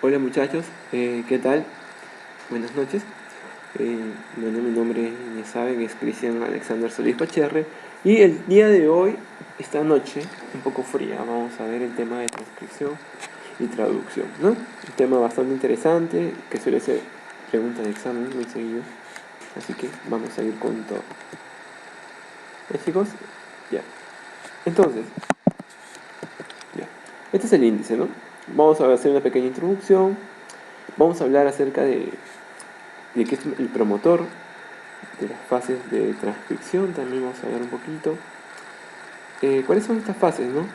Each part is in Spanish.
Hola muchachos, ¿qué tal? Buenas noches. Bueno, mi nombre, ya saben, es Cristian Alexander Solís Pacherre. Y el día de hoy, esta noche, un poco fría, vamos a ver el tema de transcripción y traducción, ¿no? Un tema bastante interesante, que suele ser pregunta de examen muy seguido. Así que vamos a ir con todo. ¿Ya, chicos? Ya. Entonces, ya. Este es el índice, ¿no? Vamos a hacer una pequeña introducción. Vamos a hablar acerca de qué es el promotor, de las fases de transcripción, también vamos a ver un poquito. ¿Cuáles son estas fases, no?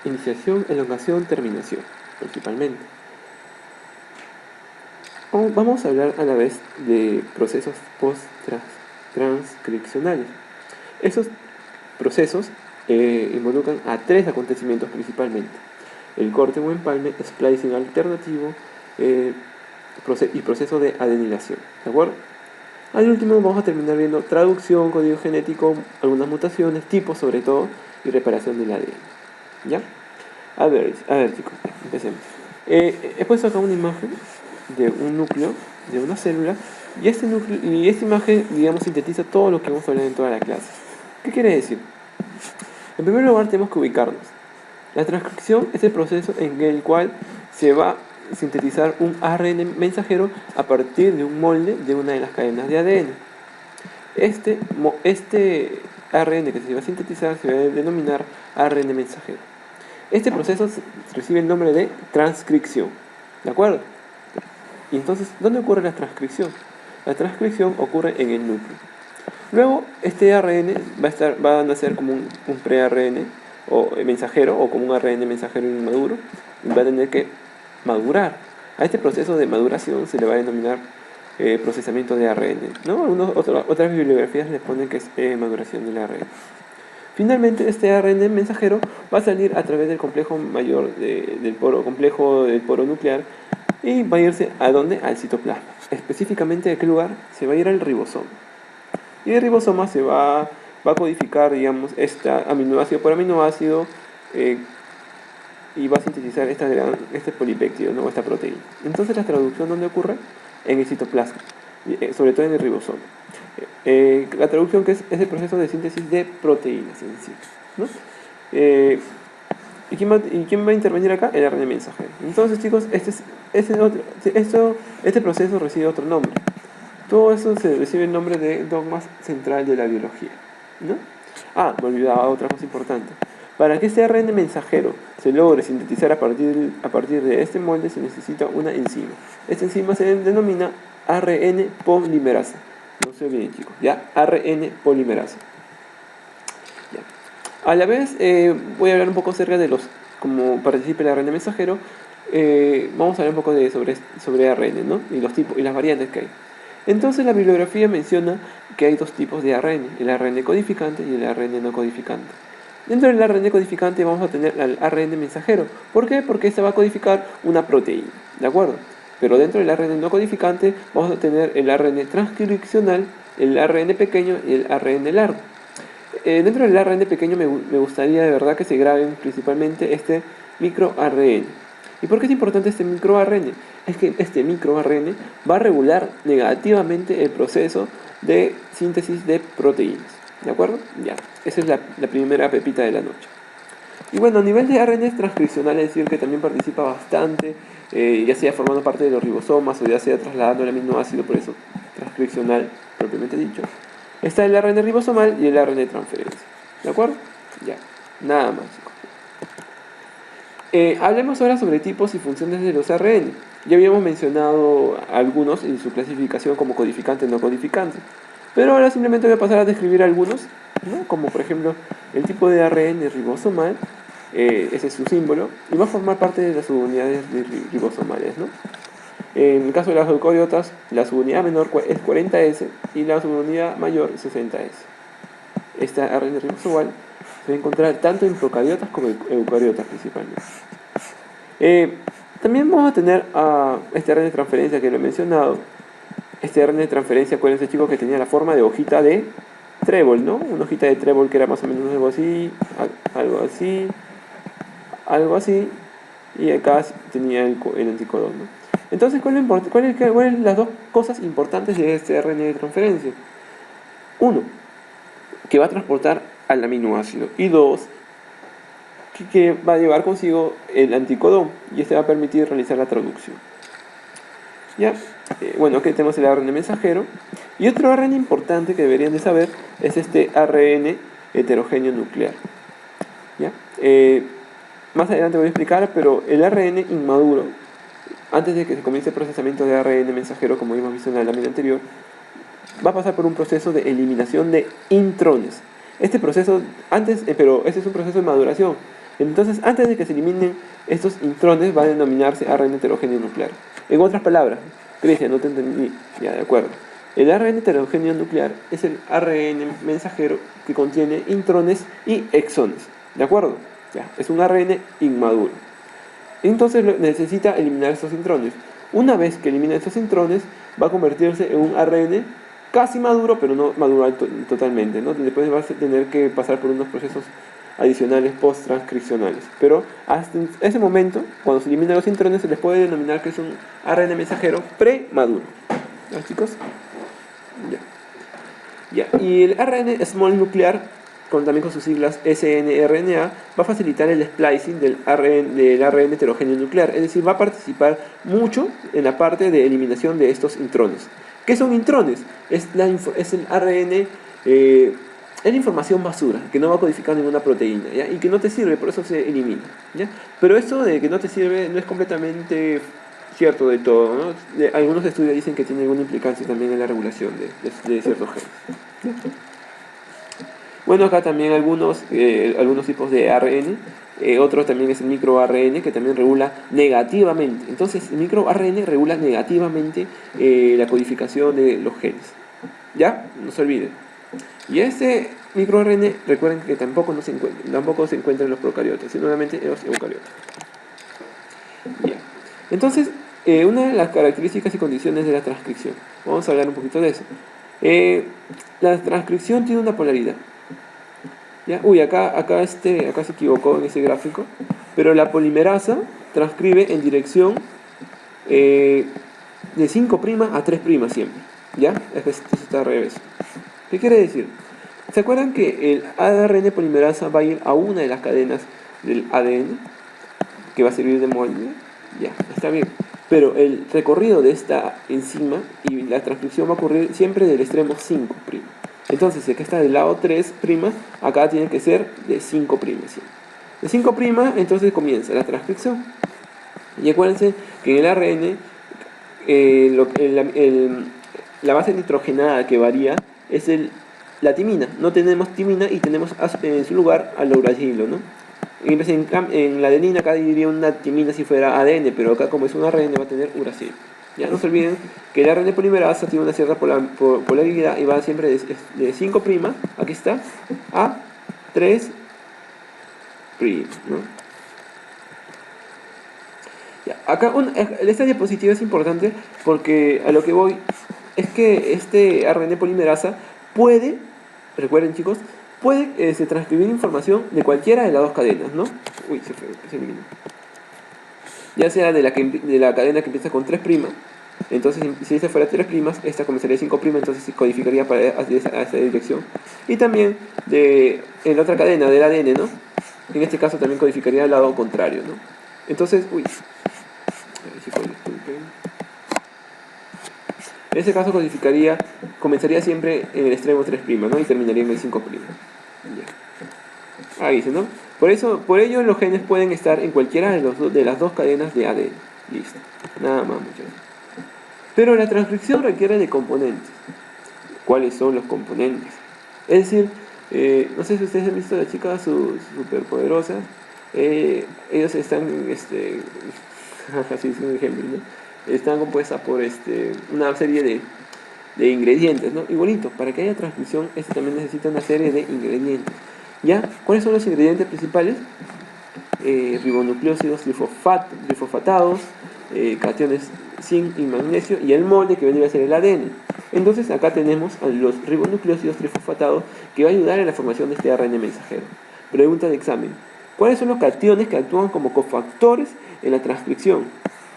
Iniciación, elongación, terminación, principalmente. Vamos a hablar a la vez de procesos post-transcripcionales. Esos procesos involucran a tres acontecimientos principalmente: el corte o empalme, splicing alternativo y proceso de adenilación. ¿De acuerdo? Al último vamos a terminar viendo traducción, código genético, algunas mutaciones, tipos sobre todo, y reparación del ADN. ¿Ya? A ver chicos, empecemos. He puesto acá una imagen de un núcleo, de una célula, y esta imagen, digamos, sintetiza todo lo que vamos a hablar en toda la clase. ¿Qué quiere decir? En primer lugar tenemos que ubicarnos. La transcripción es el proceso en el cual se va a sintetizar un ARN mensajero a partir de un molde de una de las cadenas de ADN. Este ARN que se va a sintetizar se va a denominar ARN mensajero. Este proceso recibe el nombre de transcripción. ¿De acuerdo? Y entonces, ¿dónde ocurre la transcripción? La transcripción ocurre en el núcleo. Luego, este ARN va a nacer como un pre-ARN o mensajero, o como un ARN mensajero inmaduro, y va a tener que madurar. A este proceso de maduración se le va a denominar procesamiento de ARN, ¿no? Otras bibliografías le ponen que es maduración del ARN. Finalmente, este ARN mensajero va a salir a través del complejo mayor complejo del poro nuclear, y va a irse ¿a dónde? Al citoplasma. Específicamente, ¿a qué lugar? Se va a ir al ribosoma. Y el ribosoma se va a codificar, digamos, aminoácido por aminoácido, y va a sintetizar este polipéptido, ¿no? Esta proteína. Entonces, la traducción, ¿dónde ocurre? En el citoplasma, sobre todo en el ribosoma. La traducción que es el proceso de síntesis de proteínas en sí, ¿no? ¿Y quién va a intervenir acá? El ARN mensajero. Entonces, chicos, este proceso recibe otro nombre. Todo eso se recibe el nombre de dogma central de la biología, ¿no? Me olvidaba otra cosa importante. Para que este ARN mensajero se logre sintetizar a partir de este molde, se necesita una enzima. Esta enzima se denomina ARN polimerasa. No se olviden, chicos, ¿ya? ARN polimerasa. Ya. A la vez, voy a hablar un poco acerca de cómo participa el ARN mensajero. Vamos a hablar un poco sobre ARN, ¿no? Y los tipos y las variantes que hay. Entonces, la bibliografía menciona que hay dos tipos de ARN: el ARN codificante y el ARN no codificante. Dentro del ARN codificante vamos a tener al ARN mensajero. ¿Por qué? Porque este va a codificar una proteína, ¿de acuerdo? Pero dentro del ARN no codificante vamos a tener el ARN transcripcional, el ARN pequeño y el ARN largo. Dentro del ARN pequeño me gustaría de verdad que se graben principalmente este microARN. ¿Y por qué es importante este microARN? Es que este microARN va a regular negativamente el proceso de síntesis de proteínas. ¿De acuerdo? Ya, esa es la primera pepita de la noche. Y bueno, a nivel de ARN transcripcional, es decir, que también participa bastante, ya sea formando parte de los ribosomas o ya sea trasladando el aminoácido, por eso transcripcional propiamente dicho. Está el ARN ribosomal y el ARN de transferencia. ¿De acuerdo? Ya, nada más. Hablemos ahora sobre tipos y funciones de los ARN. Ya habíamos mencionado algunos en su clasificación como codificante y no codificante. Pero ahora simplemente voy a pasar a describir algunos, ¿no? Como por ejemplo el tipo de ARN ribosomal, ese es su símbolo, y va a formar parte de las subunidades ribosomales, ¿no? En el caso de las eucariotas, la subunidad menor es 40S y la subunidad mayor 60S. Esta ARN ribosomal se va a encontrar tanto en procariotas como en eucariotas principalmente. También vamos a tener este ARN de transferencia que lo he mencionado. Este ARN de transferencia, acuérdense, chicos, que tenía la forma de hojita de trébol, ¿no? Una hojita de trébol que era más o menos algo así, algo así, y acá tenía el anticodón, ¿no? Entonces, ¿cuáles las dos cosas importantes de este RNA de transferencia? Uno, que va a transportar al aminoácido, y dos, que va a llevar consigo el anticodón, y este va a permitir realizar la traducción. ¿Ya? Bueno, aquí tenemos el ARN mensajero, y otro ARN importante que deberían de saber es este ARN heterogéneo nuclear. ¿Ya? Más adelante voy a explicar, pero el ARN inmaduro, antes de que se comience el procesamiento de ARN mensajero, como hemos visto en la lámina anterior, va a pasar por un proceso de eliminación de intrones. Este proceso, pero este es un proceso de maduración. Entonces, antes de que se eliminen estos intrones, va a denominarse ARN heterogéneo nuclear. En otras palabras, Cristian, no te entendí. Ya, de acuerdo. El ARN heterogéneo nuclear es el ARN mensajero que contiene intrones y exones. ¿De acuerdo? Ya, es un ARN inmaduro. Entonces necesita eliminar estos intrones. Una vez que elimina estos intrones, va a convertirse en un ARN casi maduro, pero no maduro totalmente, ¿no? Después va a tener que pasar por unos procesos adicionales post-transcripcionales. Pero hasta ese momento, cuando se eliminan los intrones, se les puede denominar que es un ARN mensajero premaduro. ¿Ya, chicos? Ya. Y el ARN small nuclear, también con sus siglas snRNA, va a facilitar el splicing del ARN heterogéneo nuclear, es decir, va a participar mucho en la parte de eliminación de estos intrones. ¿Qué son intrones? Es el ARN, es la información basura, que no va a codificar ninguna proteína, ¿ya? Y que no te sirve, por eso se elimina, ¿ya? Pero eso de que no te sirve no es completamente cierto de todo, ¿no? Algunos estudios dicen que tiene alguna implicancia también en la regulación de ciertos genes. Bueno, acá también algunos tipos de ARN, otro también es el microARN, que también regula negativamente. Entonces, el microARN regula negativamente la codificación de los genes. ¿Ya? No se olviden. Y este microARN, recuerden que tampoco se encuentra en los procariotas, sino solamente en los eucariotas. Ya. Entonces, una de las características y condiciones de la transcripción. Vamos a hablar un poquito de eso. La transcripción tiene una polaridad. ¿Ya? Uy, acá se equivocó en ese gráfico, pero la polimerasa transcribe en dirección de 5' a 3' siempre, ¿ya? Esto está al revés. ¿Qué quiere decir? ¿Se acuerdan que el ARN polimerasa va a ir a una de las cadenas del ADN, que va a servir de molde? Ya, está bien. Pero el recorrido de esta enzima y la transcripción va a ocurrir siempre del extremo 5'. Entonces, si acá está del lado 3', acá tiene que ser de 5'. De 5', entonces comienza la transcripción. Y acuérdense que en el ARN, la base nitrogenada que varía es la timina. No tenemos timina y tenemos en su lugar al uracilo, ¿no? En la adenina acá diría una timina si fuera ADN, pero acá como es un ARN va a tener uracilo. Ya no se olviden que el ARN polimerasa tiene una cierta polaridad y va siempre de 5', aquí está, a 3', ¿no? Ya, acá esta diapositiva es importante porque a lo que voy es que este ARN polimerasa puede, recuerden chicos, puede transcribir información de cualquiera de las dos cadenas, ¿no? Uy, se eliminó. Ya sea de la cadena que empieza con 3', entonces si esta fuera 3', esta comenzaría 5', entonces se codificaría hacia esa dirección. Y también en la otra cadena del ADN, ¿no? En este caso también codificaría al lado contrario, ¿no? Entonces, en este caso comenzaría siempre en el extremo 3', ¿no? Y terminaría en el 5'. Ya. Ahí dice, ¿no? Por ello los genes pueden estar en cualquiera de las dos cadenas de ADN. Listo. Nada más, muchachos. Pero la transcripción requiere de componentes. ¿Cuáles son los componentes? Es decir, no sé si ustedes han visto a las chicas superpoderosas. Ellos están, así es un ejemplo, ¿no? Están compuestas por una serie de ingredientes, ¿no? Igualito, para que haya transcripción, también necesita una serie de ingredientes. ¿Ya? ¿Cuáles son los ingredientes principales? Ribonucleósidos trifosfatados, cationes zinc y magnesio, y el molde que vendría a ser el ADN. Entonces acá tenemos a los ribonucleósidos trifosfatados que va a ayudar en la formación de este ARN mensajero. Pregunta de examen: ¿Cuáles son los cationes que actúan como cofactores en la transcripción?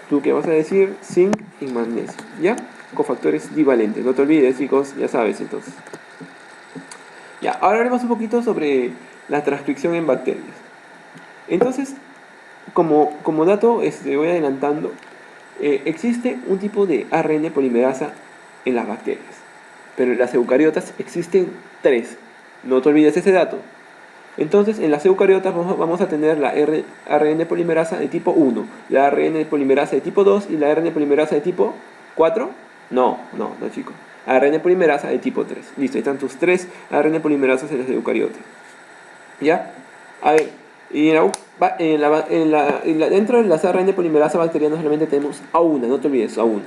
¿Tú qué vas a decir? Zinc y magnesio, ¿ya? Cofactores divalentes. No te olvides, chicos, ya sabes entonces. Ya, ahora haremos un poquito sobre la transcripción en bacterias. Entonces, como dato, voy adelantando, existe un tipo de ARN polimerasa en las bacterias, pero en las eucariotas existen 3. No te olvides ese dato. Entonces, en las eucariotas vamos a tener la ARN polimerasa de tipo 1, la ARN polimerasa de tipo 2 y la ARN polimerasa de tipo 4. No, chicos. ARN polimerasa de tipo 3. Listo, ahí están tus 3 ARN polimerasas en las eucariotas. ¿Ya? A ver, y dentro de las ARN polimerasa bacteriana solamente tenemos a una, no te olvides, a una.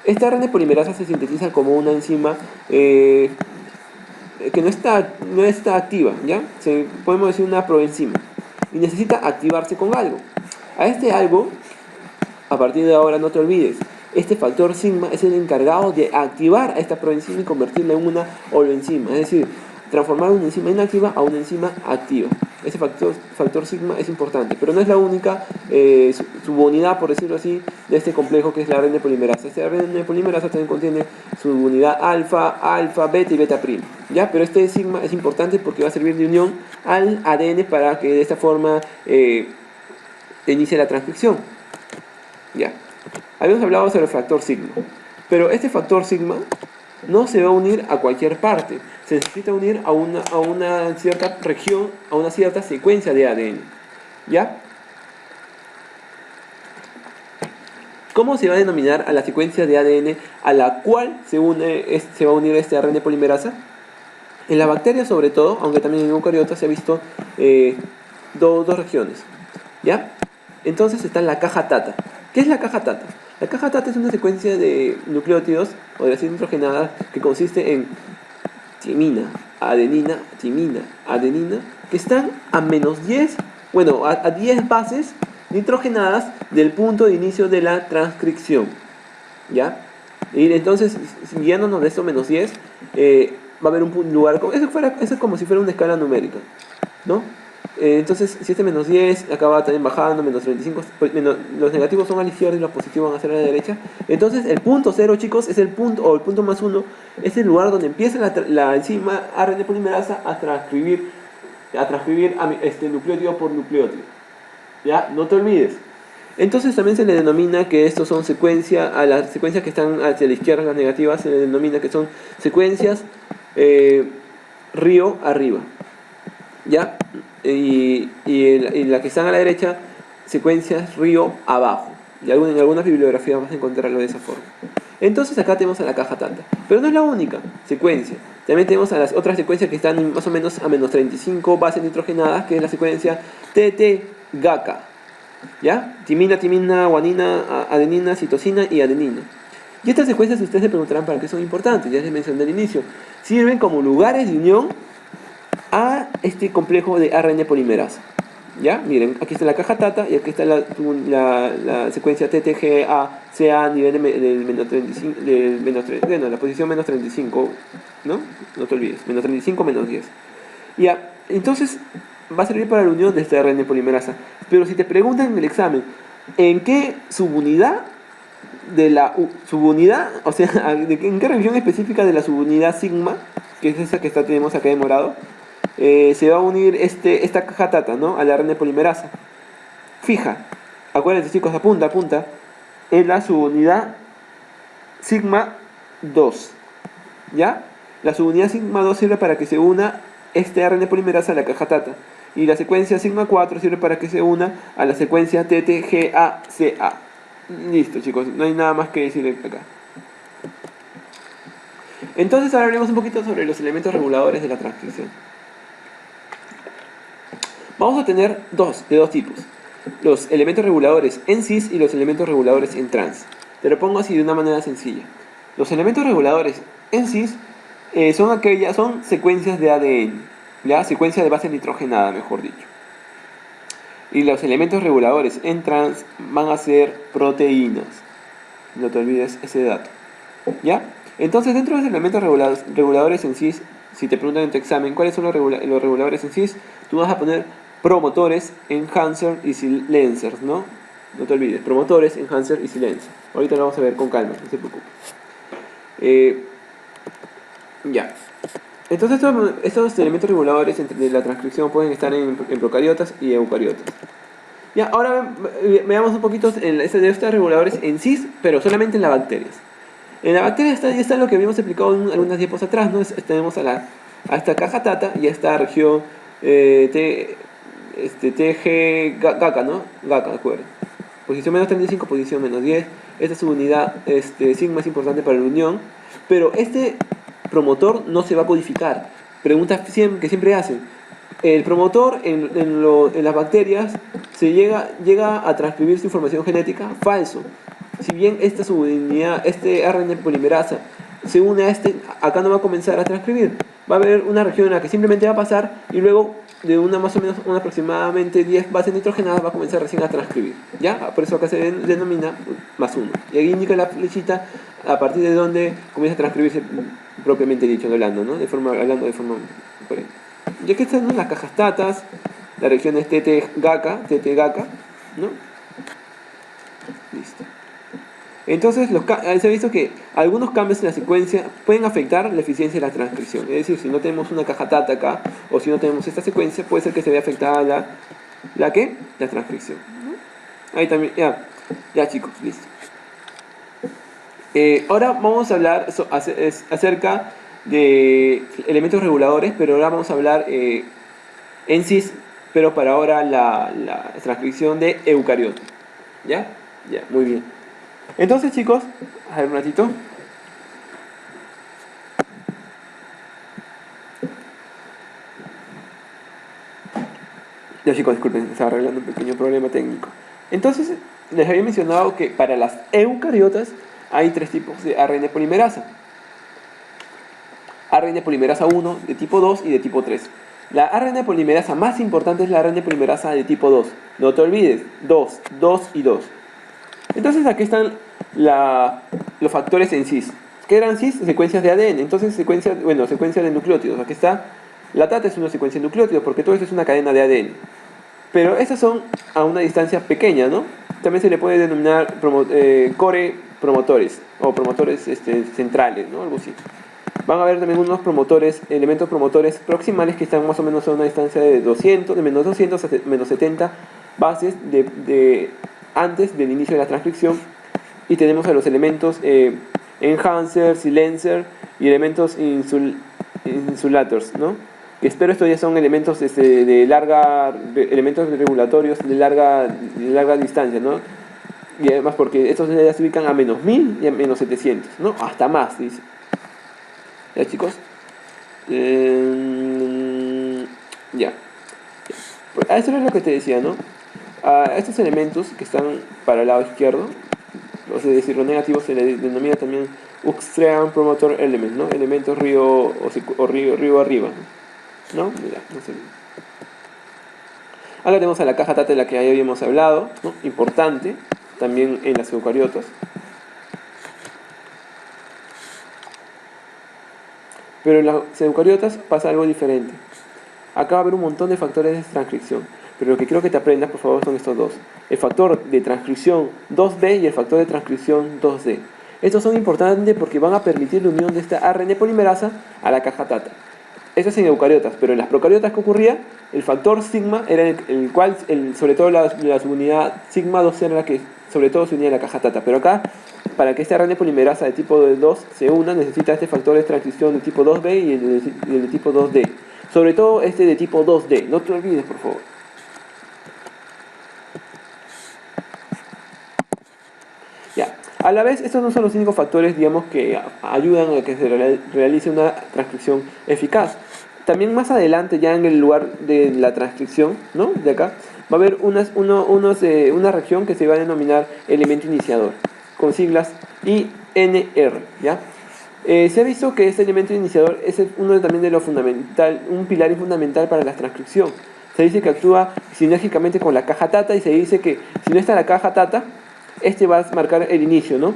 Esta ARN polimerasa se sintetiza como una enzima que no está activa, ¿ya? Podemos decir una proenzima. Y necesita activarse con algo. A este algo, a partir de ahora no te olvides, este factor sigma es el encargado de activar a esta proenzima y convertirla en una holoenzima. Es decir, transformar una enzima inactiva a una enzima activa. Ese factor sigma es importante, pero no es la única subunidad, por decirlo así, de este complejo que es la ARN polimerasa. Este ARN polimerasa también contiene subunidad alfa, beta y beta prima. ¿Ya? Pero este sigma es importante porque va a servir de unión al ADN para que de esta forma inicie la transcripción. ¿Ya? Habíamos hablado sobre el factor sigma, pero este factor sigma no se va a unir a cualquier parte. Se necesita unir a una cierta región, a una cierta secuencia de ADN. ¿Ya? ¿Cómo se va a denominar a la secuencia de ADN a la cual se va a unir este ARN polimerasa? En la bacteria sobre todo, aunque también en eucariotas se ha visto dos regiones. ¿Ya? Entonces está la caja tata. ¿Qué es la caja tata? La caja tata es una secuencia de nucleótidos o de ácidos nitrogenadas que consiste en timina, adenina, que están a menos 10, bueno, a 10 bases nitrogenadas del punto de inicio de la transcripción. ¿Ya? Y entonces, guiándonos de esto menos 10, va a haber un lugar, eso es como si fuera una escala numérica, ¿no? Entonces, si este menos 10 acaba también bajando, menos 35, los negativos son a la izquierda y los positivos van a ser a la derecha. Entonces, el punto 0, chicos, es el punto, o el punto más 1, es el lugar donde empieza la enzima ARN polimerasa a transcribir nucleótido por nucleótido. ¿Ya? No te olvides. Entonces, también se le denomina que estos son a las secuencias que están hacia la izquierda, las negativas, se le denomina que son secuencias río arriba. ¿Ya? Y la que están a la derecha, secuencias río abajo. Y en algunas bibliografías vas a encontrarlo de esa forma. Entonces acá tenemos a la caja tata. Pero no es la única secuencia. También tenemos a las otras secuencias que están más o menos a menos 35 bases nitrogenadas, que es la secuencia TT-GACA. ¿Ya? Timina, guanina, adenina, citosina y adenina. Y estas secuencias ustedes se preguntarán para qué son importantes. Ya les mencioné al inicio. Sirven como lugares de unión a este complejo de ARN polimerasa. ¿Ya? Miren, aquí está la caja tata y aquí está la secuencia TTGA-CA a nivel del menos 35, bueno, la posición menos 35, ¿no? No te olvides, menos 35, menos 10. Ya, entonces va a servir para la unión de este ARN polimerasa. Pero si te preguntan en el examen, ¿en qué subunidad o sea, en qué región específica de la subunidad sigma, que es esa que tenemos acá de morado, se va a unir esta caja tata, ¿no? A la ARN polimerasa? Fija, acuérdense chicos, apunta, en la subunidad sigma 2, ¿ya? La subunidad sigma 2 sirve para que se una este ARN polimerasa a la caja tata, y la secuencia sigma 4 sirve para que se una a la secuencia TTGACA. Listo chicos, no hay nada más que decir acá. Entonces ahora hablemos un poquito sobre los elementos reguladores de la transcripción. Vamos a tener de dos tipos: los elementos reguladores en cis y los elementos reguladores en trans. Te lo pongo así de una manera sencilla. Los elementos reguladores en cis son secuencias de ADN, ¿ya? Secuencia de base nitrogenada, mejor dicho. Y los elementos reguladores en trans van a ser proteínas. No te olvides ese dato, ¿ya? Entonces, dentro de los elementos reguladores en cis, si te preguntan en tu examen cuáles son los reguladores en cis, tú vas a poner promotores, enhancer y silencers, ¿no? No te olvides, promotores, enhancer y silencer. Ahorita lo vamos a ver con calma, no se preocupe. Ya. Entonces estos elementos reguladores de la transcripción pueden estar en procariotas y eucariotas. Ya, ahora veamos un poquito de estos reguladores en sí, pero solamente en las bacterias. En la bacteria está lo que habíamos explicado en algunas diapos atrás, ¿no? Tenemos a esta caja tata y a esta región TG GACA, ¿no? GACA, de acuerdo. Posición menos 35, posición menos 10. Esta subunidad sigma es importante para la unión, pero este promotor no se va a codificar. Pregunta que siempre hacen. El promotor en las bacterias se llega a transcribir su información genética. Falso. Si bien esta subunidad, este ARN polimerasa se une a acá no va a comenzar a transcribir. Va a haber una región en la que simplemente va a pasar y luego de más o menos aproximadamente 10 bases nitrogenadas va a comenzar recién a transcribir. ¿Ya? Por eso acá se denomina +1. Y ahí indica la flechita a partir de donde comienza a transcribirse propiamente dicho, hablando, ¿no? Hablando de forma correcta. Ya que están las cajas tatas, las regiones TT-GACA, ¿no? Listo. Entonces, se ha visto que algunos cambios en la secuencia pueden afectar la eficiencia de la transcripción. Es decir, si no tenemos una caja tata acá, o si no tenemos esta secuencia, puede ser que se vea afectada la transcripción, ¿no? Ahí también, ya chicos, listo. Ahora vamos a hablar acerca de elementos reguladores, pero ahora vamos a hablar en sí, pero para ahora la transcripción de eucariotas. ¿Ya? Ya, muy bien. Entonces, chicos, a ver un ratito. Ya, chicos, disculpen, estaba arreglando un pequeño problema técnico. Entonces, les había mencionado que para las eucariotas hay 3 tipos de ARN polimerasa. ARN polimerasa 1 de tipo 2 y de tipo 3. La ARN polimerasa más importante es la ARN polimerasa de tipo 2. No te olvides, 2 y 2. Entonces aquí están los factores en cis. ¿Qué eran cis? Secuencias de ADN. Entonces secuencia de nucleótidos. Aquí está. La TAT es una secuencia de nucleótidos porque todo esto es una cadena de ADN. Pero estas son a una distancia pequeña, ¿no? También se le puede denominar core promotores o promotores centrales, ¿no? Algo así. Van a haber también unos elementos promotores proximales que están más o menos a una distancia de menos 200 a menos 70 bases antes del inicio de la transcripción. Y tenemos a los elementos enhancer, silencer y elementos insulators, ¿no? Que espero estos ya son elementos elementos regulatorios de larga distancia, ¿no? Y además porque estos ya se ubican a menos 1000 y a menos 700, ¿no? Hasta más, dice. ¿Ya, chicos? Ya. Pues, eso es lo que te decía, ¿no? A estos elementos que están para el lado izquierdo, es decir, los negativos, se le denomina también upstream promoter element, ¿no? Elementos río arriba, ¿no? Mira, no sé. Acá tenemos a la caja tata de la que ya habíamos hablado, ¿no? Importante, también en las eucariotas. Pero en las eucariotas pasa algo diferente. Acá va a haber un montón de factores de transcripción. Pero lo que quiero que te aprendas, por favor, son estos dos. El factor de transcripción 2B y el factor de transcripción 2D. Estos son importantes porque van a permitir la unión de esta ARN polimerasa a la caja tata. Esto es en eucariotas, pero en las procariotas, ¿qué ocurría? El factor sigma era el cual, sobre todo la subunidad sigma 2 era la que sobre todo se unía a la caja tata. Pero acá, para que esta ARN polimerasa de tipo 2 se una, necesita este factor de transcripción de tipo 2B y el de tipo 2D. Sobre todo este de tipo 2D. No te olvides, por favor. Ya. A la vez, estos no son los únicos factores, digamos, que ayudan a que se realice una transcripción eficaz. También más adelante, ya en el lugar de la transcripción, ¿no? De acá, va a haber una región que se va a denominar elemento iniciador, con siglas INR, ¿ya? Se ha visto que este elemento iniciador es uno también de lo fundamental, un pilar fundamental para la transcripción. Se dice que actúa sinérgicamente con la caja tata y se dice que si no está la caja tata, este va a marcar el inicio, ¿no?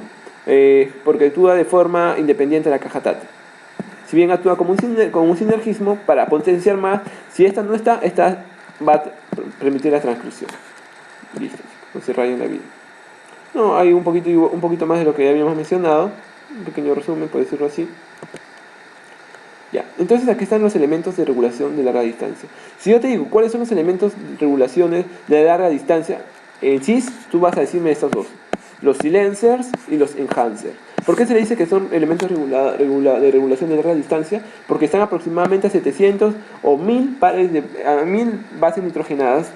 Porque actúa de forma independiente de la caja tata. Si bien actúa como un sinergismo para potenciar más, si esta no está, esta va a permitir la transcripción. Listo, no se rayen la vida. No, hay un poquito más de lo que ya habíamos mencionado, un pequeño resumen, por decirlo así. Ya, entonces aquí están los elementos de regulación de larga distancia. Si yo te digo cuáles son los elementos de regulaciones de larga distancia, en CIS tú vas a decirme estos dos, los silencers y los enhancers. ¿Por qué se le dice que son elementos de regulación de larga distancia? Porque están aproximadamente a 700 o 1000 bases nitrogenadas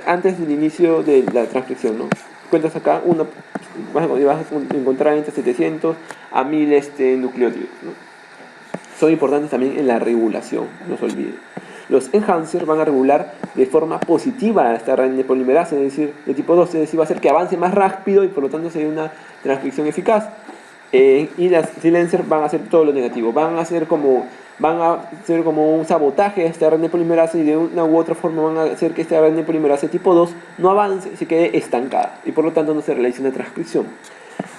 antes del inicio de la transcripción, ¿no? Cuentas acá, vas a encontrar entre 700 a 1000 nucleótidos, ¿no? Son importantes también en la regulación, no se olvide. Los enhancers van a regular de forma positiva esta RNA polimerasa, es decir, de tipo 2, es decir, va a hacer que avance más rápido y por lo tanto se dé una transcripción eficaz. Y las silencers van a hacer todo lo negativo, van a hacer como un sabotaje a esta RNA polimerasa y de una u otra forma van a hacer que esta RNA polimerasa tipo 2 no avance y se quede estancada y por lo tanto no se realice una transcripción.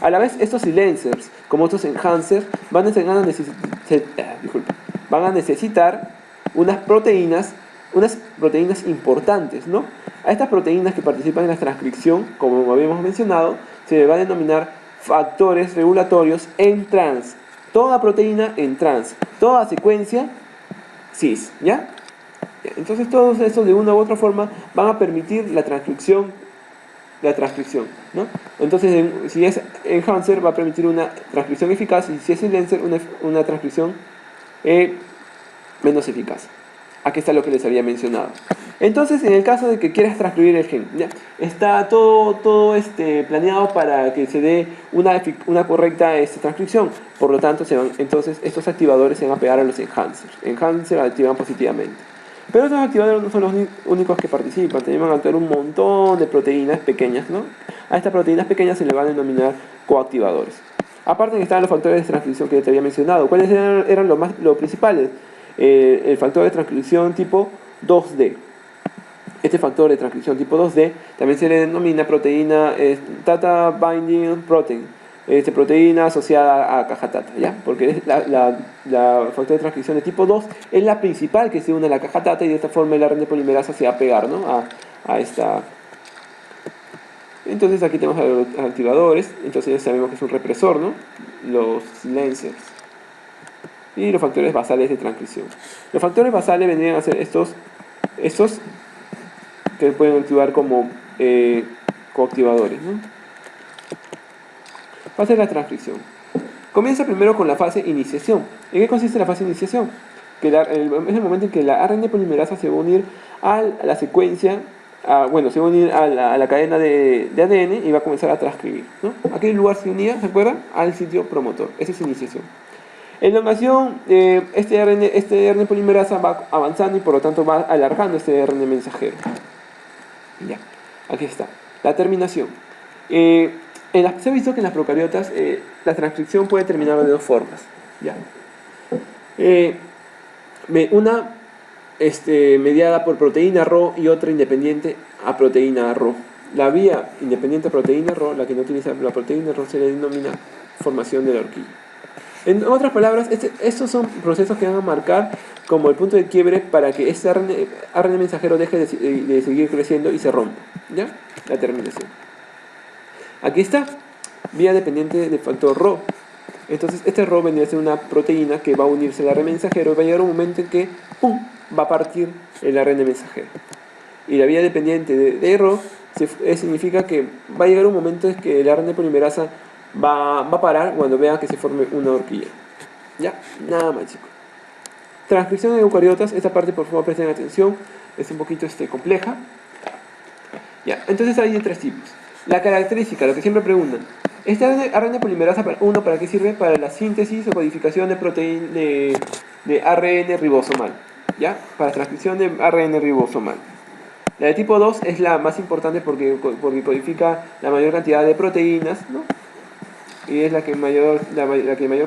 A la vez, estos silencers, como estos enhancers, van a necesitar unas proteínas importantes, ¿no? A estas proteínas que participan en la transcripción, como habíamos mencionado, se le va a denominar factores regulatorios en trans. Toda proteína en trans, toda secuencia cis, ¿ya? Entonces todos estos de una u otra forma van a permitir la transcripción, ¿no? Entonces si es enhancer va a permitir una transcripción eficaz y si es silencer una transcripción menos eficaz. Aquí está lo que les había mencionado. Entonces, en el caso de que quieras transcribir el gen, ¿ya? Está todo planeado para que se dé una correcta transcripción. Por lo tanto, entonces estos activadores se van a pegar a los enhancers. Enhancers activan positivamente. Pero estos activadores no son los únicos que participan. También van a actuar un montón de proteínas pequeñas, ¿no? A estas proteínas pequeñas se les van a denominar coactivadores. Aparte están los factores de transcripción que te había mencionado. ¿Cuáles eran los principales? El factor de transcripción tipo 2D. Este factor de transcripción tipo 2D también se le denomina proteína Tata Binding Protein, proteína asociada a caja Tata, ¿ya? Porque la factor de transcripción de tipo 2 es la principal que se une a la caja Tata y de esta forma el RNA polimerasa se va a pegar, ¿no? a esta. Entonces aquí tenemos a los activadores, entonces ya sabemos que es un represor, ¿no? Los silencers. Y los factores basales de transcripción. Los factores basales vendrían a ser estos que pueden activar como coactivadores, ¿no? Fase de la transcripción. Comienza primero con la fase iniciación. ¿En qué consiste la fase de iniciación? Es el momento en que la RNA polimerasa se va a unir a la secuencia, se va a unir a la cadena de ADN y va a comenzar a transcribir, ¿no? ¿A qué lugar se unía? ¿Se acuerdan? Al sitio promotor. Esa es iniciación. Elongación, este RNA polimerasa va avanzando y por lo tanto va alargando este RNA mensajero. Ya, aquí está. La terminación. Se ha visto que en las procariotas la transcripción puede terminar de dos formas. Ya. Una mediada por proteína Rho y otra independiente a proteína Rho. La vía independiente a proteína Rho, la que no utiliza la proteína Rho, se le denomina formación de la horquilla. En otras palabras, estos son procesos que van a marcar como el punto de quiebre para que este RNA mensajero deje de seguir creciendo y se rompa, ¿ya? La terminación. Aquí está, vía dependiente del factor Rho. Entonces, este Rho vendría a ser una proteína que va a unirse al RNA mensajero y va a llegar un momento en que ¡pum!, va a partir el RNA mensajero. Y la vía dependiente de Rho significa que va a llegar un momento en que el RNA polimerasa va a parar cuando vea que se forme una horquilla. Ya, nada más, chicos. Transcripción en eucariotas, esta parte por favor presten atención, es un poquito compleja. Ya, entonces hay de tres tipos. La característica, lo que siempre preguntan, ¿este RNA polimerasa 1 para qué sirve? Para la síntesis o codificación de proteína de ARN ribosomal, ¿ya? Para transcripción de ARN ribosomal. La de tipo 2 es la más importante porque codifica la mayor cantidad de proteínas, ¿no? Y es la que mayor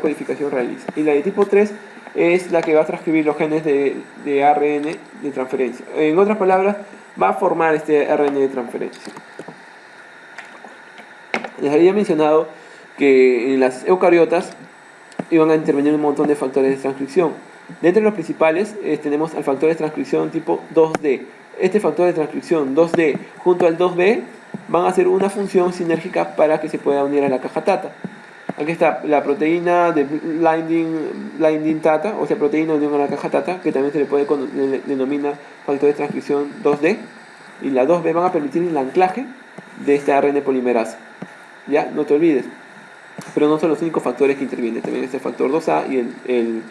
codificación realiza. Y la de tipo 3 es la que va a transcribir los genes de ARN de transferencia. En otras palabras, va a formar este ARN de transferencia. Les había mencionado que en las eucariotas iban a intervenir un montón de factores de transcripción. Dentro de los principales tenemos al factor de transcripción tipo 2D. este factor de transcripción 2D junto al 2B van a hacer una función sinérgica para que se pueda unir a la caja TATA. Aquí está la proteína de blinding TATA, o sea, proteína de unión a la caja TATA, que también se le puede denomina factor de transcripción 2D, y la 2B van a permitir el anclaje de este ARN polimerasa. Ya, no te olvides. Pero no son los únicos factores que intervienen, también está el factor 2A y el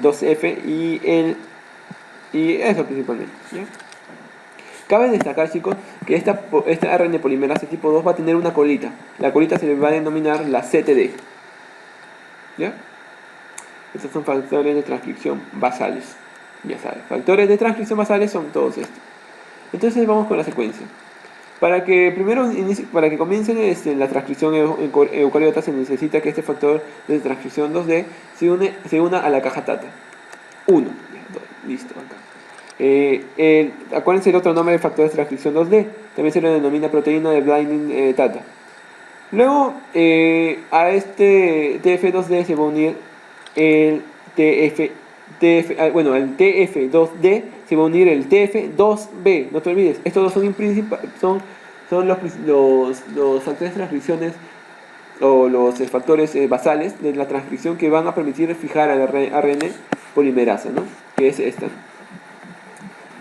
2F y eso principalmente. ¿Ya? Cabe destacar, chicos, que este ARN polimerasa tipo 2 va a tener una colita. La colita se le va a denominar la CTD. ¿Ya? Estos son factores de transcripción basales. Ya sabes, factores de transcripción basales son todos estos. Entonces vamos con la secuencia. Para que comiencen la transcripción eucariota se necesita que este factor de transcripción 2D se una a la caja TATA. 1. Listo, acá. Acuérdense el otro nombre del factor de transcripción 2D. También se le denomina proteína de blinding TATA. Luego, a este TF2D se va a unir el el TF2D se va a unir el TF2B. No te olvides, estos dos son los factores de transcripciones o los factores basales de la transcripción que van a permitir fijar al ARN polimerasa, ¿no? Que es esta.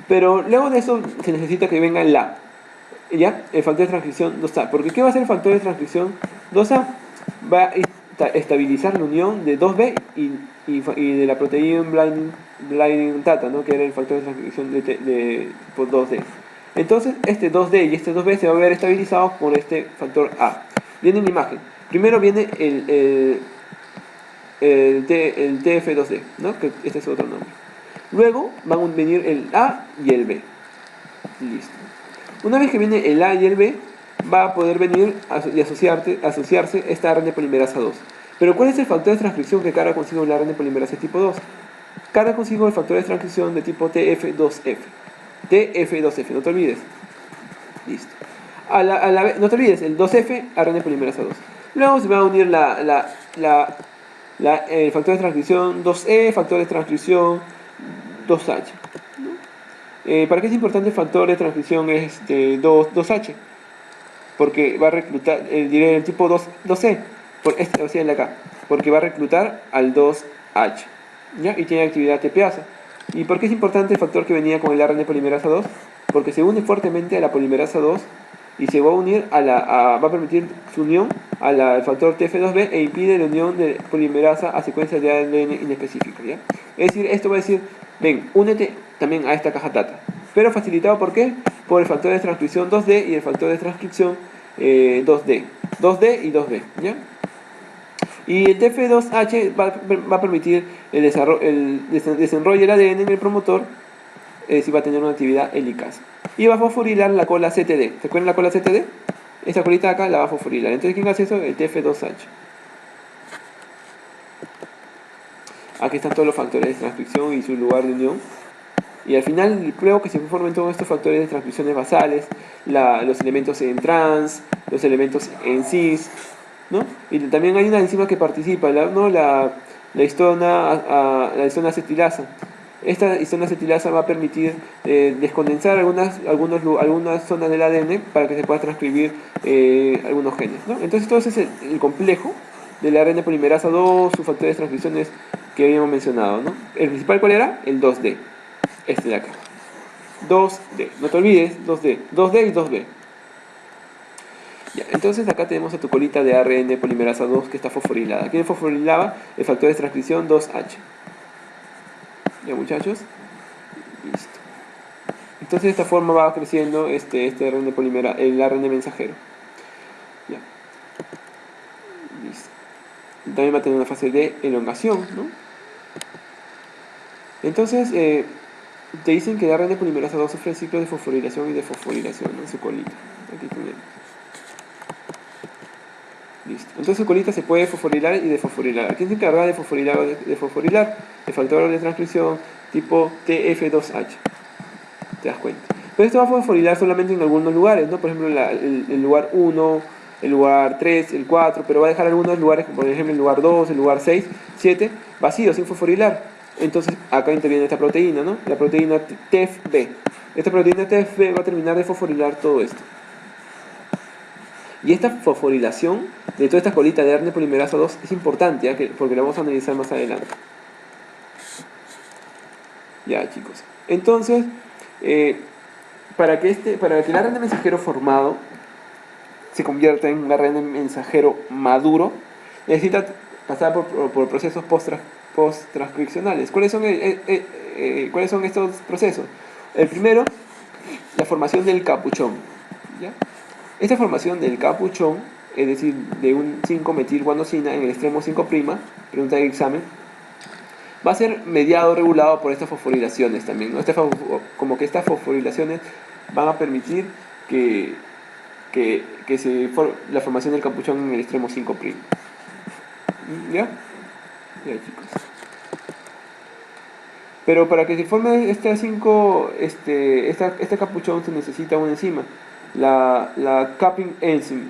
Pero luego de eso se necesita que venga la, ¿ya? El factor de transcripción 2A. Porque ¿qué va a hacer el factor de transcripción 2A? Va a estabilizar la unión de 2B y de la proteína blinding TATA, ¿no? Que era el factor de transcripción de 2D. Entonces este 2D y este 2B se va a ver estabilizados por este factor A. Viene en la imagen. Primero viene el TF2D, ¿no? Que este es otro nombre. Luego van a venir el A y el B. Listo. Una vez que viene el A y el B, va a poder venir y asociarse esta ARN polimerasa 2. Pero ¿cuál es el factor de transcripción que carga consigo el ARN polimerasa tipo 2? Carga consigo el factor de transcripción de tipo TF2F. TF2F, no te olvides. Listo. No te olvides, el 2F, ARN polimerasa 2. Luego se va a unir el factor de transcripción 2E, factor de transcripción 2H. ¿Para qué es importante el factor de transcripción 2H? Porque va a reclutar, diré el tipo 2C, o sea, el de acá, porque va a reclutar al 2H, ¿ya? Y tiene actividad TPasa. ¿Y por qué es importante el factor que venía con el ARN polimerasa 2? Porque se une fuertemente a la polimerasa 2 y se va a unir va a permitir su unión al factor TF2B e impide la unión de polimerasa a secuencias de ADN inespecíficas, ¿ya? Es decir, esto va a decir, ven, únete también a esta caja TATA. Pero facilitado, ¿por qué? Por el factor de transcripción 2D y el factor de transcripción 2D. 2D y 2B, ¿ya? Y el TF2H va a permitir el desenrollo del ADN en el promotor, es decir, va a tener una actividad helicasa. Y va a fosforilar la cola CTD. ¿Se acuerdan la cola CTD? Esta colita de acá la va a fosforilar. Entonces, ¿quién hace eso? El TF2H. Aquí están todos los factores de transcripción y su lugar de unión. Y al final, luego que se formen todos estos factores de transcripciones basales, los elementos en trans, los elementos en cis, ¿no? Y también hay una enzima que participa, la histona acetilasa. Esta histona acetilasa va a permitir descondensar algunas zonas del ADN para que se pueda transcribir algunos genes, ¿no? Entonces todo ese es el complejo del ARN polimerasa 2, sus factores de transcripciones que habíamos mencionado, ¿no? El principal, ¿cuál era? El 2D. Este de acá. 2D. No te olvides, 2D. 2D y 2B. Ya, entonces acá tenemos a tu colita de ARN polimerasa 2 que está fosforilada. ¿Quién fosforilaba? El factor de transcripción 2H. Ya, muchachos. Listo. Entonces de esta forma va creciendo este ARN el ARN mensajero. Ya. Listo. También va a tener una fase de elongación, ¿no? Entonces, te dicen que el ARN polimerasa 2 sufre ciclos de fosforilación y de fosforilación, ¿no? En su colita. Aquí tenemos. Listo. Entonces su colita se puede fosforilar y defosforilar. ¿Quién se encarga de fosforilar o de fosforilar? El factor de transcripción tipo TF2H. ¿Te das cuenta? Pero esto va a fosforilar solamente en algunos lugares, ¿no? Por ejemplo, el lugar 1, el lugar 3, el 4, pero va a dejar algunos lugares, como por ejemplo el lugar 2, el lugar 6, 7, vacíos, sin fosforilar. Entonces acá interviene esta proteína, ¿no? La proteína TEF-B. Esta proteína TEF-B va a terminar de fosforilar todo esto. Y esta fosforilación de toda esta colita de ARN polimerasa 2 es importante, ¿eh? Porque la vamos a analizar más adelante. Ya, chicos. Entonces, para que el ARN mensajero formado se convierta en un ARN mensajero maduro, necesita pasar por procesos post-transcripcionales. ¿Cuáles son estos procesos? El primero, la formación del capuchón, ¿ya? Esta formación del capuchón, es decir, de un 5-metilguanosina en el extremo 5', pregunta de examen, va a ser mediado, regulado por estas fosforilaciones también, ¿no? Como que estas fosforilaciones van a permitir la formación del capuchón en el extremo 5'. ¿Ya? Ya, chicos. Pero para que se forme este capuchón se necesita una enzima, la capping enzyme,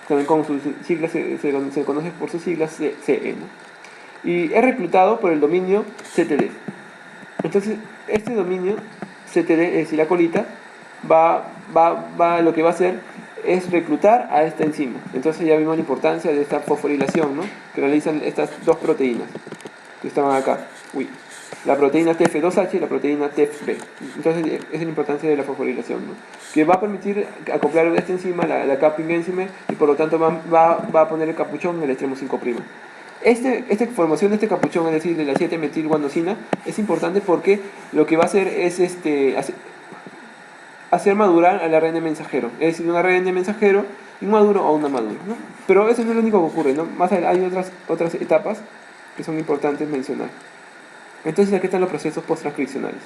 también con sus siglas se conoce por sus siglas CE, ¿no? Y es reclutado por el dominio CTD. Entonces, este dominio CTD, es decir, la colita, lo que va a hacer es reclutar a esta enzima. Entonces ya vimos la importancia de esta fosforilación, ¿no? Que realizan estas dos proteínas que estaban acá. La proteína TF2H y la proteína TFB. Entonces esa es la importancia de la fosforilación, ¿no? Que va a permitir acoplar esta enzima, la capping enzyme, y por lo tanto va a poner el capuchón en el extremo 5'. Esta formación de este capuchón, es decir, de la 7-metilguanosina, es importante porque lo que va a hacer es hacer madurar al ARN mensajero, es decir, un ARN mensajero inmaduro o una madura, ¿no? Pero eso no es lo único que ocurre, ¿no? Más allá hay otras etapas que son importantes mencionar. Entonces aquí están los procesos post-transcripcionales,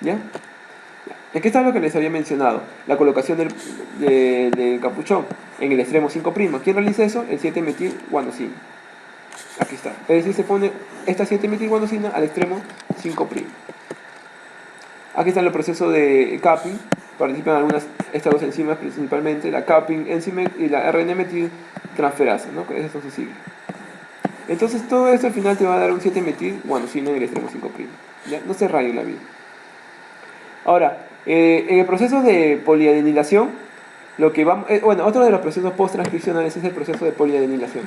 ¿ya? Aquí está lo que les había mencionado, la colocación del capuchón en el extremo 5'. ¿Quién realiza eso? El 7-metilguanosina. Aquí está. Es decir, se pone esta 7-metilguanosina al extremo 5'. Aquí está el proceso de capping. Participan estas dos enzimas principalmente, la capping enzyme y la RN-metiltransferasa, ¿no? Esas son sus siglas. Entonces todo esto al final te va a dar un 7-metilguanosina en el extremo 5'. ¿Ya? No se rayen la vida. Ahora, en el proceso de poliadenilación, otro de los procesos post-transcripcionales es el proceso de poliadenilación.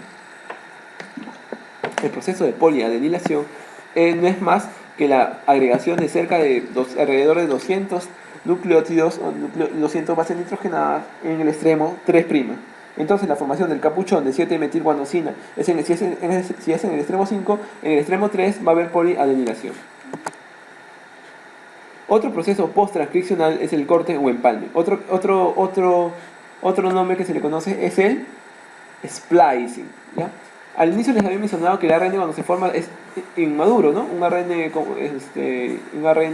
El proceso de poliadenilación no es más que la agregación de alrededor de 200 nucleótidos o 200 bases nitrogenadas en el extremo 3'. Entonces la formación del capuchón de 7-metilguanosina, si es en el extremo 5, en el extremo 3 va a haber poliadenilación. Otro proceso post-transcripcional es el corte o empalme. Otro nombre que se le conoce es el splicing, ¿ya? Al inicio les había mencionado que el ARN cuando se forma es inmaduro, ¿no? Un ARN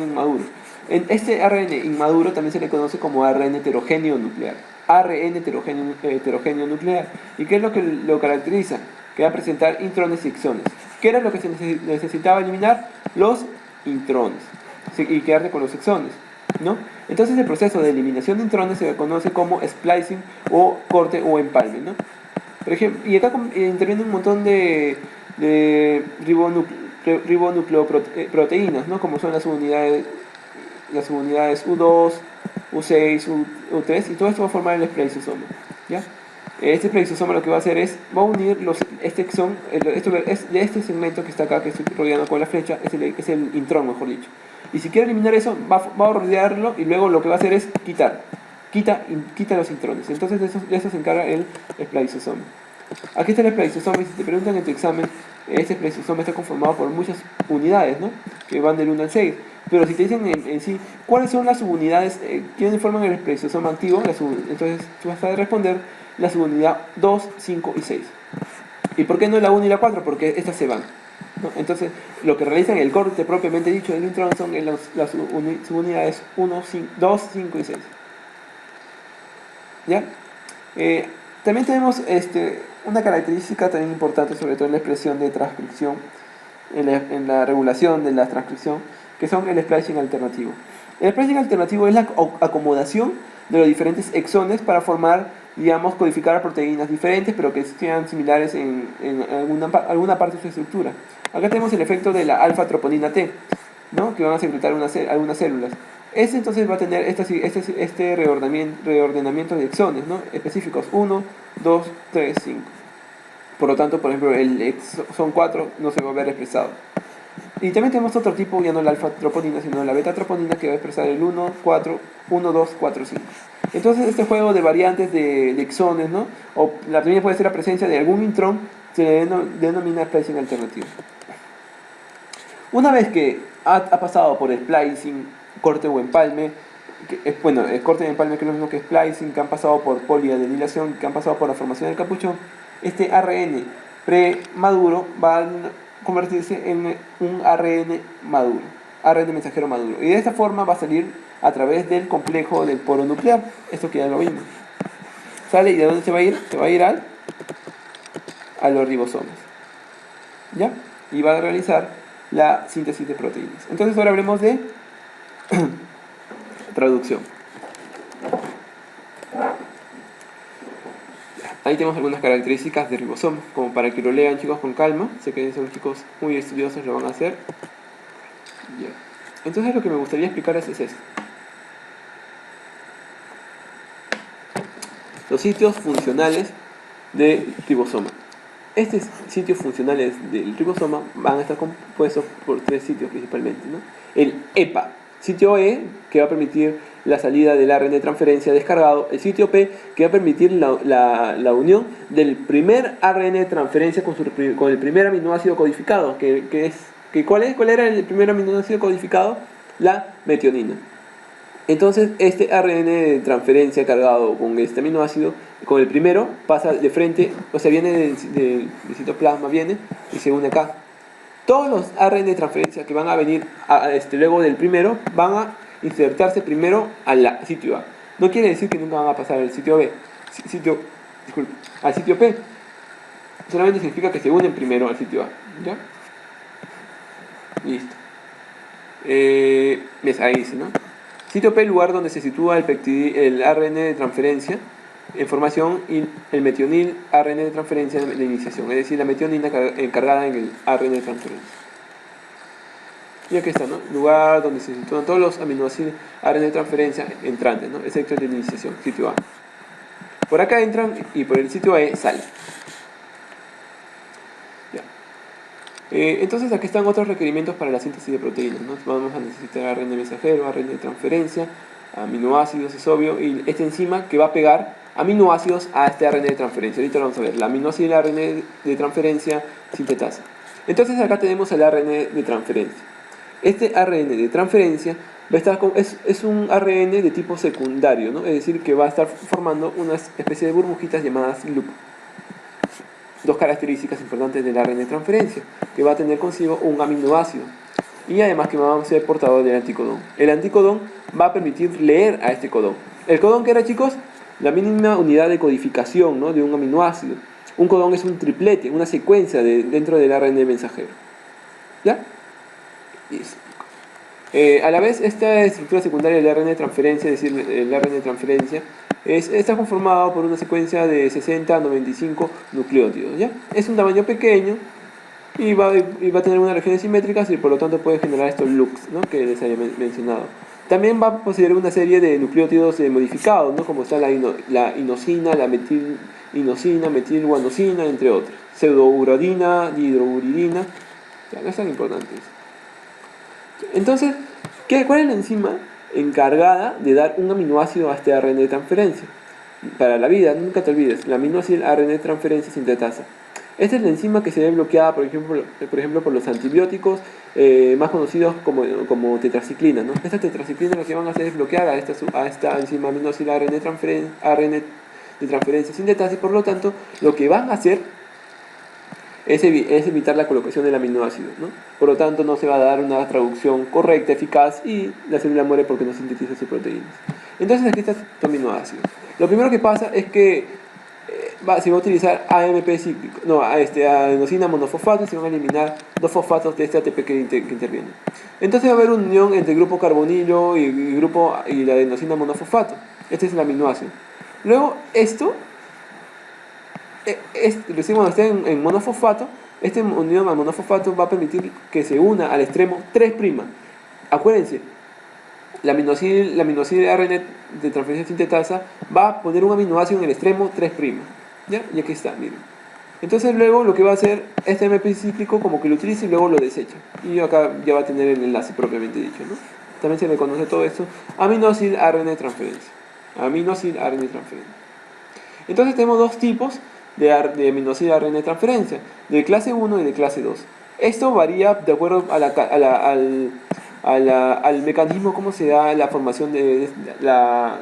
inmaduro. En este ARN inmaduro también se le conoce como ARN heterogéneo nuclear. ARN heterogéneo nuclear. ¿Y qué es lo que lo caracteriza? Que va a presentar intrones y exones. ¿Qué era lo que se necesitaba eliminar? Los intrones. Y quedarse con los exones, ¿no? Entonces el proceso de eliminación de intrones se conoce como splicing o corte o empalme, ¿no? Por ejemplo, y acá intervienen un montón de ribonucleoproteínas, ¿no? Como son las subunidades U2, U6, U3, y todo esto va a formar el spliceosoma, ¿ya? Este spliceosoma lo que va a hacer va a unir este exón, de este segmento que está acá, que estoy rodeando con la flecha, es el intrón, mejor dicho. Y si quiere eliminar eso, va a rodearlo y luego lo que va a hacer es quita los intrones. Entonces de eso se encarga el spliceosoma. Aquí está el spliceosoma y si te preguntan en tu examen, este spliceosoma está conformado por muchas unidades, ¿no? Que van del 1 al 6. Pero si te dicen en sí, ¿cuáles son las subunidades? ¿Quiénes forman el spliceosoma activo? Entonces tú vas a responder la subunidad 2, 5 y 6. ¿Y por qué no la 1 y la 4? Porque estas se van, ¿no? Entonces, lo que realizan el corte propiamente dicho del intrón son las subunidades 1, 2, 5 y 6. ¿Ya? También tenemos una característica también importante, sobre todo en la expresión de transcripción, en la regulación de la transcripción, que son el splicing alternativo. El splicing alternativo es la acomodación de los diferentes exones para formar digamos, codificar proteínas diferentes, pero que sean similares en alguna parte de su estructura. Acá tenemos el efecto de la alfa-troponina T, ¿no? Que van a secretar algunas células. Este entonces va a tener este reordenamiento de exones, ¿no? Específicos 1, 2, 3, 5. Por lo tanto, por ejemplo, el exón 4 no se va a ver expresado. Y también tenemos otro tipo, ya no la alfa-troponina, sino la beta-troponina, que va a expresar el 1, 4, 1, 2, 4, 5. Entonces, este juego de variantes de exones, ¿no? O también puede ser la presencia de algún intrón, se le denomina splicing alternativo. Una vez que ha pasado por splicing, corte o empalme, el corte y empalme que es lo mismo que splicing, que han pasado por poliadenilación, que han pasado por la formación del capuchón, este ARN premaduro va a convertirse en un ARN maduro, ARN mensajero maduro. Y de esta forma va a salir a través del complejo del poro nuclear. Esto que ya lo vimos. ¿Sale? ¿Y de dónde se va a ir? Se va a ir a los ribosomas. ¿Ya? Y va a realizar la síntesis de proteínas. Entonces ahora hablemos de traducción. Ahí tenemos algunas características de ribosoma, como para que lo lean, chicos, con calma. Sé que son chicos muy estudiosos, lo van a hacer. Ya. Entonces lo que me gustaría explicarles es esto. Los sitios funcionales del ribosoma. Estos sitios funcionales del ribosoma van a estar compuestos por tres sitios principalmente, ¿no? El EPA, sitio E, que va a permitir la salida del ARN de transferencia descargado. El sitio P, que va a permitir la unión del primer ARN de transferencia con el primer aminoácido codificado. ¿Cuál era el primer aminoácido codificado? La metionina. Entonces, este ARN de transferencia cargado con este aminoácido, con el primero, pasa de frente, o sea, viene del citoplasma, y se une acá. Todos los ARN de transferencia que van a venir luego del primero, van a insertarse primero al sitio A. No quiere decir que nunca van a pasar al sitio B, al sitio P. Solamente significa que se unen primero al sitio A. ¿Ya? Listo. Ahí dice, ¿no? Sitio P, lugar donde se sitúa el ARN de transferencia en formación y el metionil ARN de transferencia de iniciación, es decir, la metionina encargada en el ARN de transferencia. Y aquí está, ¿no? Lugar donde se sitúan todos los aminoácidos ARN de transferencia entrantes, ¿no? Excepto el de iniciación, sitio A. Por acá entran y por el sitio E salen. Ya. Entonces aquí están otros requerimientos para la síntesis de proteínas, ¿no? Vamos a necesitar ARN mensajero, ARN de transferencia, aminoácidos, es obvio, y esta enzima que va a pegar aminoácidos a este ARN de transferencia. Ahorita lo vamos a ver, la aminoácido y el ARN de transferencia sintetasa. Entonces acá tenemos el ARN de transferencia. Este ARN de transferencia va a estar es un ARN de tipo secundario, ¿no? Es decir, que va a estar formando una especie de burbujitas llamadas loop. Dos características importantes del ARN de transferencia, que va a tener consigo un aminoácido y además que va a ser portador del anticodón. El anticodón va a permitir leer a este codón. ¿El codón qué era, chicos? La mínima unidad de codificación, ¿no? De un aminoácido. Un codón es un triplete, una secuencia dentro del ARN mensajero. ¿Ya? A la vez, esta estructura secundaria del ARN de transferencia, es decir, el ARN de transferencia, está conformado por una secuencia de 60 a 95 nucleótidos, ¿ya? Es un tamaño pequeño y va a tener unas regiones simétricas y por lo tanto puede generar estos loops, ¿no? Que les había mencionado. También va a poseer una serie de nucleótidos modificados, ¿no? Como está la inosina, la metilinosina, metilguanosina, entre otros. Pseudouridina, dihidrouridina, ya no están importantes. Entonces, ¿cuál es la enzima encargada de dar un aminoácido a este ARN de transferencia? Para la vida, nunca te olvides, la aminoácido ARN de transferencia sintetasa. Esta es la enzima que se ve bloqueada, por ejemplo, por los antibióticos más conocidos como tetraciclina, ¿no? Estas tetraciclinas lo que van a hacer es bloquear a esta enzima aminoácido ARN de transferencia sintetasa y por lo tanto lo que van a hacer es evitar la colocación del aminoácido, ¿no? Por lo tanto no se va a dar una traducción correcta, eficaz y la célula muere porque no sintetiza sus proteínas. Entonces aquí está tu aminoácido. Lo primero que pasa es que se va a utilizar AMP cíclico, adenosina monofosfato y se van a eliminar dos fosfatos de este ATP que interviene. Entonces va a haber una unión entre el grupo carbonilo y la adenosina monofosfato. Este es el aminoácido. Luego esto, lo decimos cuando esté en monofosfato, este unión al monofosfato va a permitir que se una al extremo 3'. Acuérdense, la aminoácido ARN de transferencia sintetasa va a poner un aminoácido en el extremo 3'. ¿Ya? Y aquí está, miren. Entonces luego lo que va a hacer este MP cíclico como que lo utiliza y luego lo desecha. Y acá ya va a tener el enlace propiamente dicho, ¿no? También se le conoce todo esto aminoácido ARN de transferencia. Aminoácido ARN de transferencia. Entonces tenemos dos tipos de aminoácido ARN de transferencia, de clase 1 y de clase 2. Esto varía de acuerdo al mecanismo, cómo se da la formación la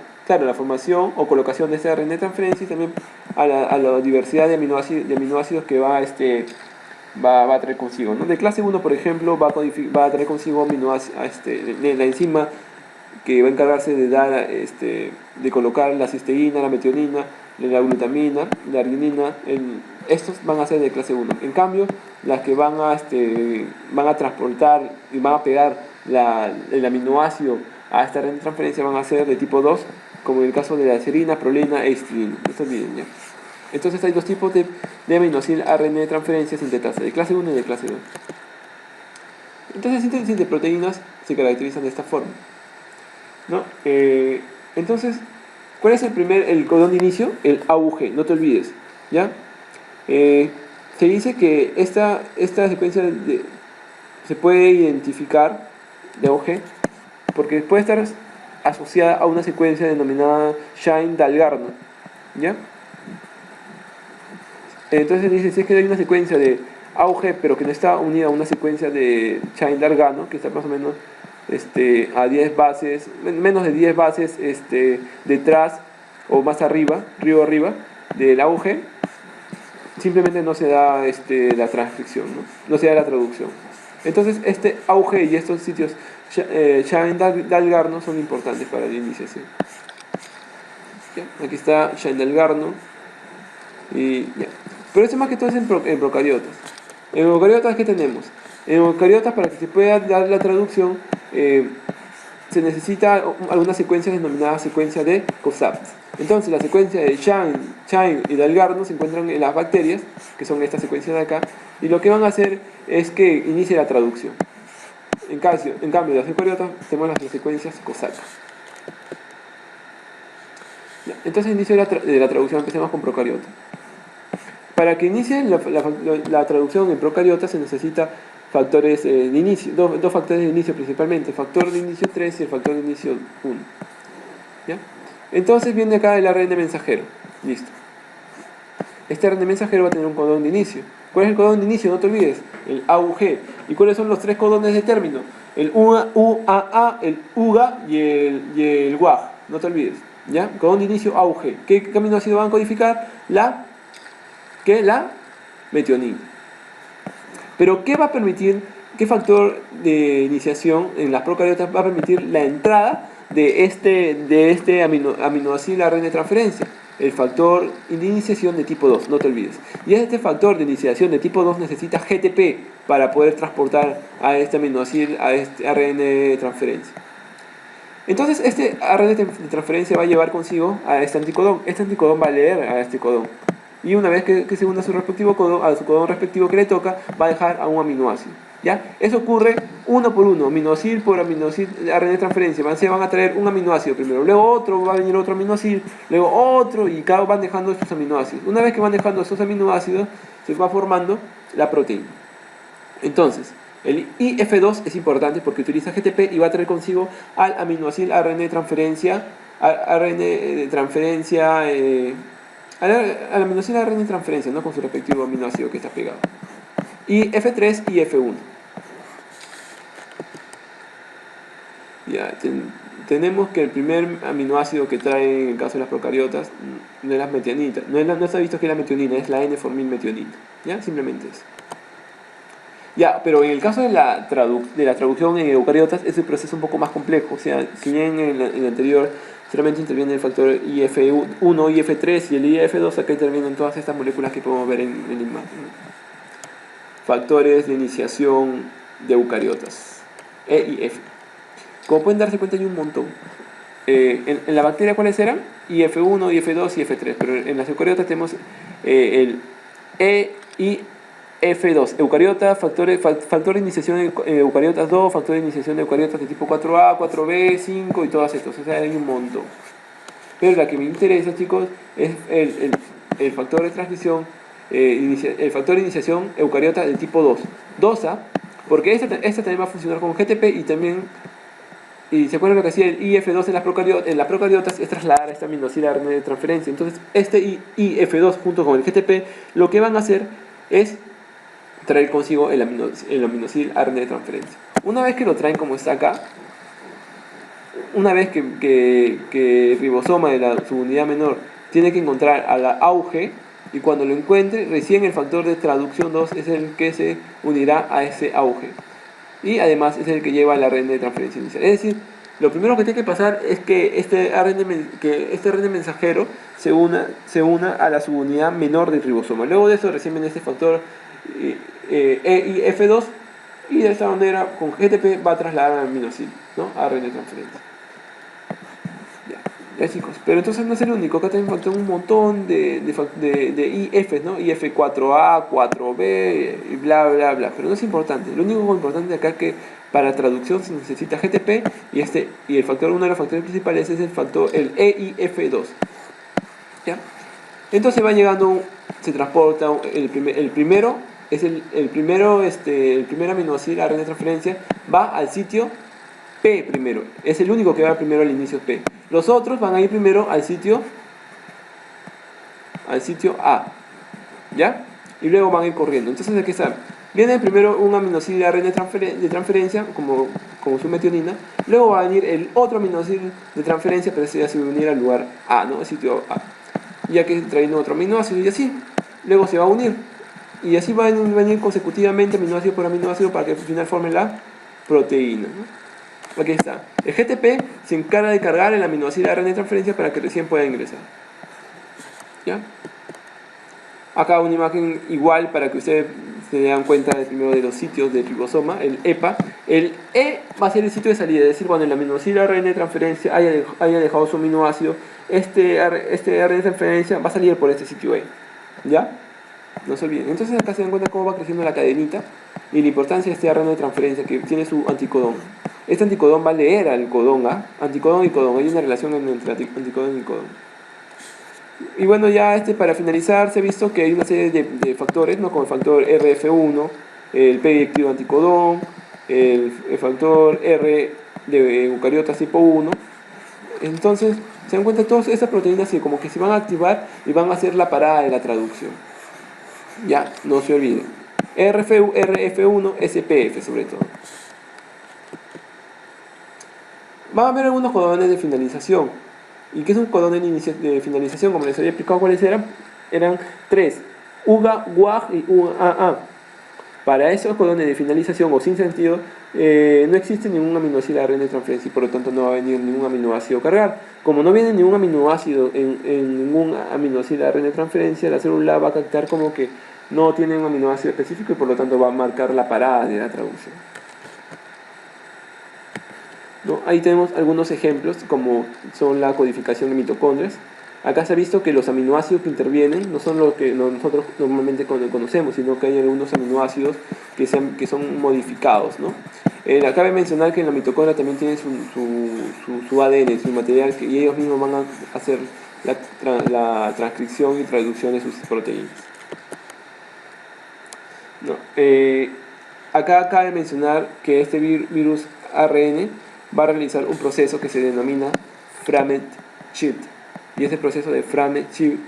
formación o colocación de este ARN de transferencia y también a la diversidad de aminoácidos que va a traer consigo, ¿no? De clase 1, por ejemplo, va a traer consigo la enzima que va a encargarse de de colocar la cisteína, la metionina, la glutamina, la arginina. Estos van a ser de clase 1. En cambio, las que van a transportar y van a pegar el aminoácido a esta red de transferencia van a ser de tipo 2, como en el caso de la serina, prolina e histidina. Esto olviden ya. Entonces hay dos tipos de aminoácido ARN de transferencia sintetasa, de clase 1 y de clase 2. Entonces, la síntesis de proteínas se caracterizan de esta forma, ¿no? Entonces, ¿cuál es el codón de inicio? El AUG, no te olvides, ¿ya? Se dice que esta secuencia se puede identificar de AUG porque puede estar asociada a una secuencia denominada Shine-Dalgarno, ¿ya? Entonces dice, si es que hay una secuencia de AUG pero que no está unida a una secuencia de Shine-Dalgarno, que está más o menos a 10 bases, menos de 10 bases detrás o más arriba, río arriba del AUG, simplemente no se da la transcripción, ¿no? Se da la traducción. Entonces este AUG y estos sitios Shine-Dalgarno son importantes para la iniciación. ¿Ya? Aquí está Shine-Dalgarno y ya. Pero esto más que todo es en procariotas. En eucariotas, ¿qué tenemos? En eucariotas, para que se pueda dar la traducción, se necesita alguna secuencia denominada secuencia de COSAPT. Entonces, la secuencia de Shine y Dalgarno se encuentran en las bacterias, que son estas secuencias de acá, y lo que van a hacer es que inicie la traducción. En cambio, las eucariotas tenemos las secuencias COSAC. Entonces, inicio de la traducción, empecemos con procariotas. Para que inicie la traducción en procariotas se necesita factores de inicio, dos factores de inicio principalmente, el factor de inicio 3 y el factor de inicio 1. ¿Ya? Entonces viene acá el ARN mensajero. Listo. Este ARN mensajero va a tener un codón de inicio. ¿Cuál es el codón de inicio? No te olvides, el AUG. ¿Y cuáles son los tres codones de término? El UAA, el UGA y el WAG. No te olvides. ¿Ya? Codón de inicio AUG. ¿Qué aminoácido van a codificar? La metionina. Pero ¿qué va a permitir, qué factor de iniciación en las procariotas va a permitir la entrada de este aminoácido ARN de transferencia? El factor de iniciación de tipo 2, no te olvides. Y este factor de iniciación de tipo 2 necesita GTP para poder transportar a este aminoácido, a este ARN de transferencia. Entonces este ARN de transferencia va a llevar consigo a este anticodón. Este anticodón va a leer a este codón. Y una vez que se una a su respectivo codón, a su codón respectivo que le toca, va a dejar a un aminoácido. ¿Ya? Eso ocurre uno por uno, aminoácido por aminoácido, ARN de transferencia. Se van a traer un aminoácido primero, luego otro, va a venir otro aminoácido, luego otro, y cada van dejando estos aminoácidos. Una vez que van dejando estos aminoácidos, se va formando la proteína. Entonces, el IF2 es importante porque utiliza GTP y va a traer consigo al aminoácido ARN de transferencia, al aminoácido ARN de transferencia, ¿no? Con su respectivo aminoácido que está pegado. Y F3 y F1. Ya, tenemos que el primer aminoácido que trae en el caso de las procariotas no es la metionina, no se ha visto que es la metionina, es la N-formilmetionina. ¿Ya? Simplemente eso. Ya, pero en el caso de la traducción en eucariotas, ese proceso es un poco más complejo. O sea, si bien en el anterior solamente interviene el factor IF1, IF3 y el IF2, acá intervienen todas estas moléculas que podemos ver en la imagen. Factores de iniciación de eucariotas, E y F. Como pueden darse cuenta, hay un montón. En la bacteria, ¿cuáles eran? IF1, IF2 y F3, pero en las eucariotas tenemos el E y F2, eucariota, factor de iniciación de eucariotas 2, factor de iniciación de eucariotas de tipo 4A, 4B, 5 y todas estas, o sea, hay un montón. Pero la que me interesa, chicos, es el factor de transcripción, el factor de iniciación eucariota de tipo 2, 2A, porque esta también va a funcionar con GTP y también, y se acuerdan lo que hacía el IF2 en las procariotas, es trasladar a esta aminoácida RNA de transferencia. Entonces, este IF2 junto con el GTP, lo que van a hacer es traer consigo el aminoácido RNA de transferencia. Una vez que lo traen como está acá, una vez que el ribosoma de la subunidad menor tiene que encontrar a la auge, y cuando lo encuentre, recién el factor de traducción 2 es el que se unirá a ese auge. Y además es el que lleva el ARN de transferencia inicial. Es decir, lo primero que tiene que pasar es que este ARN mensajero se una a la subunidad menor del ribosoma. Luego de eso recién viene este factor EIF2 y de esta manera con GTP va a trasladar al aminoácido, ¿no? ARN de transferencia. Ya chicos, pero entonces no es el único, acá también faltan un montón de IFs, ¿no? IF4A, 4B y bla bla bla, pero no es importante. Lo único importante acá es que para traducción se necesita GTP y el factor, uno de los factores principales es el EIF2. ¿Ya? Entonces va llegando, se transporta el primero es el primer aminoácido, la red de transferencia, va al sitio P primero, es el único que va primero al inicio P. Los otros van a ir primero al sitio A, ¿ya? Y luego van a ir corriendo. Entonces, aquí está. Viene primero un aminoácido de ARN de transferencia, como su metionina. Luego va a venir el otro aminoácido de transferencia, pero ese ya se va a unir al lugar A, ¿no? El sitio A. Ya que trayendo otro aminoácido y así. Luego se va a unir. Y así van a venir consecutivamente aminoácido por aminoácido para que al final formen la proteína, ¿no? Aquí está. El GTP se encarga de cargar el aminoácido de ARN de transferencia para que recién pueda ingresar. ¿Ya? Acá una imagen igual para que ustedes se den cuenta primero de los sitios del ribosoma, el EPA. El E va a ser el sitio de salida, es decir, cuando el aminoácido de ARN de transferencia haya dejado su aminoácido, este ARN de transferencia va a salir por este sitio E. ¿Ya? No se olviden. Entonces acá se dan cuenta cómo va creciendo la cadenita y la importancia de este ARN de transferencia que tiene su anticodón. Este anticodón va a leer al codón, ¿ah? Anticodón y codón. Hay una relación entre anticodón y codón. Y bueno, ya para finalizar, se ha visto que hay una serie de factores, ¿no? Como el factor RF1, el P directivo anticodón, el factor R de eucariotas tipo 1. Entonces, se dan cuenta todas esas proteínas que como que se van a activar y van a hacer la parada de la traducción. Ya, no se olviden. RF1, SPF sobre todo. Va a haber algunos codones de finalización. ¿Y qué es un codón de finalización? Como les había explicado cuáles eran. Eran tres: UGA, WAG y UAA. Para esos codones de finalización o sin sentido, no existe ningún aminoácido de ARN de transferencia y por lo tanto no va a venir ningún aminoácido a cargar. Como no viene ningún aminoácido en ningún aminoácido de ARN de transferencia, la célula va a captar como que no tiene un aminoácido específico y por lo tanto va a marcar la parada de la traducción. ¿No? Ahí tenemos algunos ejemplos como son la codificación de mitocondrias. Acá se ha visto que los aminoácidos que intervienen no son los que nosotros normalmente conocemos, sino que hay algunos aminoácidos que son modificados, ¿no? Cabe mencionar que en la mitocondria también tienen su ADN, su material, y ellos mismos van a hacer la transcripción y traducción de sus proteínas. ¿No? Acá cabe mencionar que este virus ARN va a realizar un proceso que se denomina fragment shift. Y ese proceso de fragment shift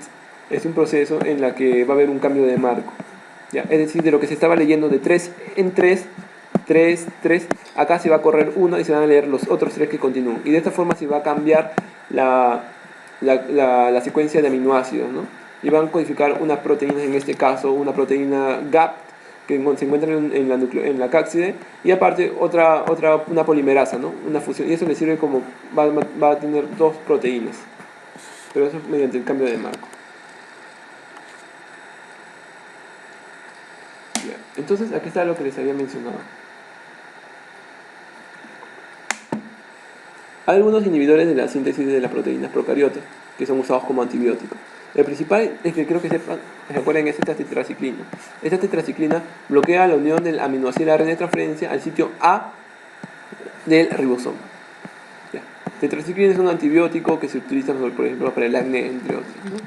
es un proceso en la que va a haber un cambio de marco. ¿Ya? Es decir, de lo que se estaba leyendo de 3 en 3, 3, 3, acá se va a correr 1 y se van a leer los otros 3 que continúan. Y de esta forma se va a cambiar la secuencia de aminoácidos, ¿no? Y van a codificar unas proteínas, en este caso una proteína GAP, que se encuentra en la cápside, y aparte una polimerasa, ¿no? Una fusión, y eso le sirve como va a tener dos proteínas, pero eso mediante el cambio de marco. Bien. Entonces aquí está lo que les había mencionado. Hay algunos inhibidores de la síntesis de las proteínas procariotas. que son usados como antibióticos. El principal es que creo que se acuerden, es esta tetraciclina. Esta tetraciclina bloquea la unión del aminoácido ARN de transferencia al sitio A del ribosoma. Ya. Tetraciclina es un antibiótico que se utiliza, por ejemplo, para el acné, entre otros, ¿no?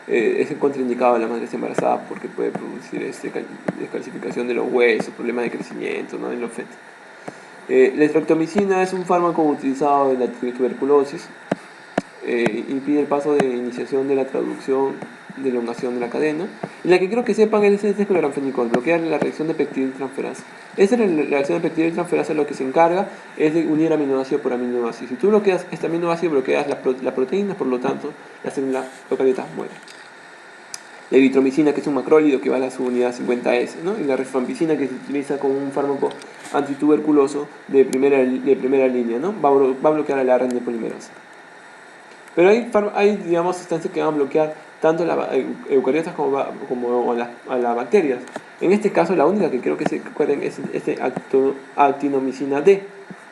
Es contraindicado en la madre embarazada porque puede producir descalcificación de los huesos, problemas de crecimiento, ¿no?, en los fetos. La estreptomicina es un fármaco utilizado en la tuberculosis. Impide el paso de iniciación de la traducción de elongación de la cadena. Y la que quiero que sepan es este cloranfenicol, bloquea la reacción de peptidiltransferasa. Esta reacción de peptidiltransferasa lo que se encarga es de unir aminoácido por aminoácido. Si tú bloqueas este aminoácido, bloqueas la proteína, por lo tanto, la célula eucariota muere. La eritromicina, que es un macrólido que vale a su unidad 50S, ¿no? Y la rifampicina, que se utiliza como un fármaco antituberculoso de primera línea, ¿no? Va a bloquear el ARN de polimerasa. Pero hay digamos, sustancias que van a bloquear tanto a las eucariotas como a las bacterias. En este caso, la única que creo que se acuerden es actinomicina D.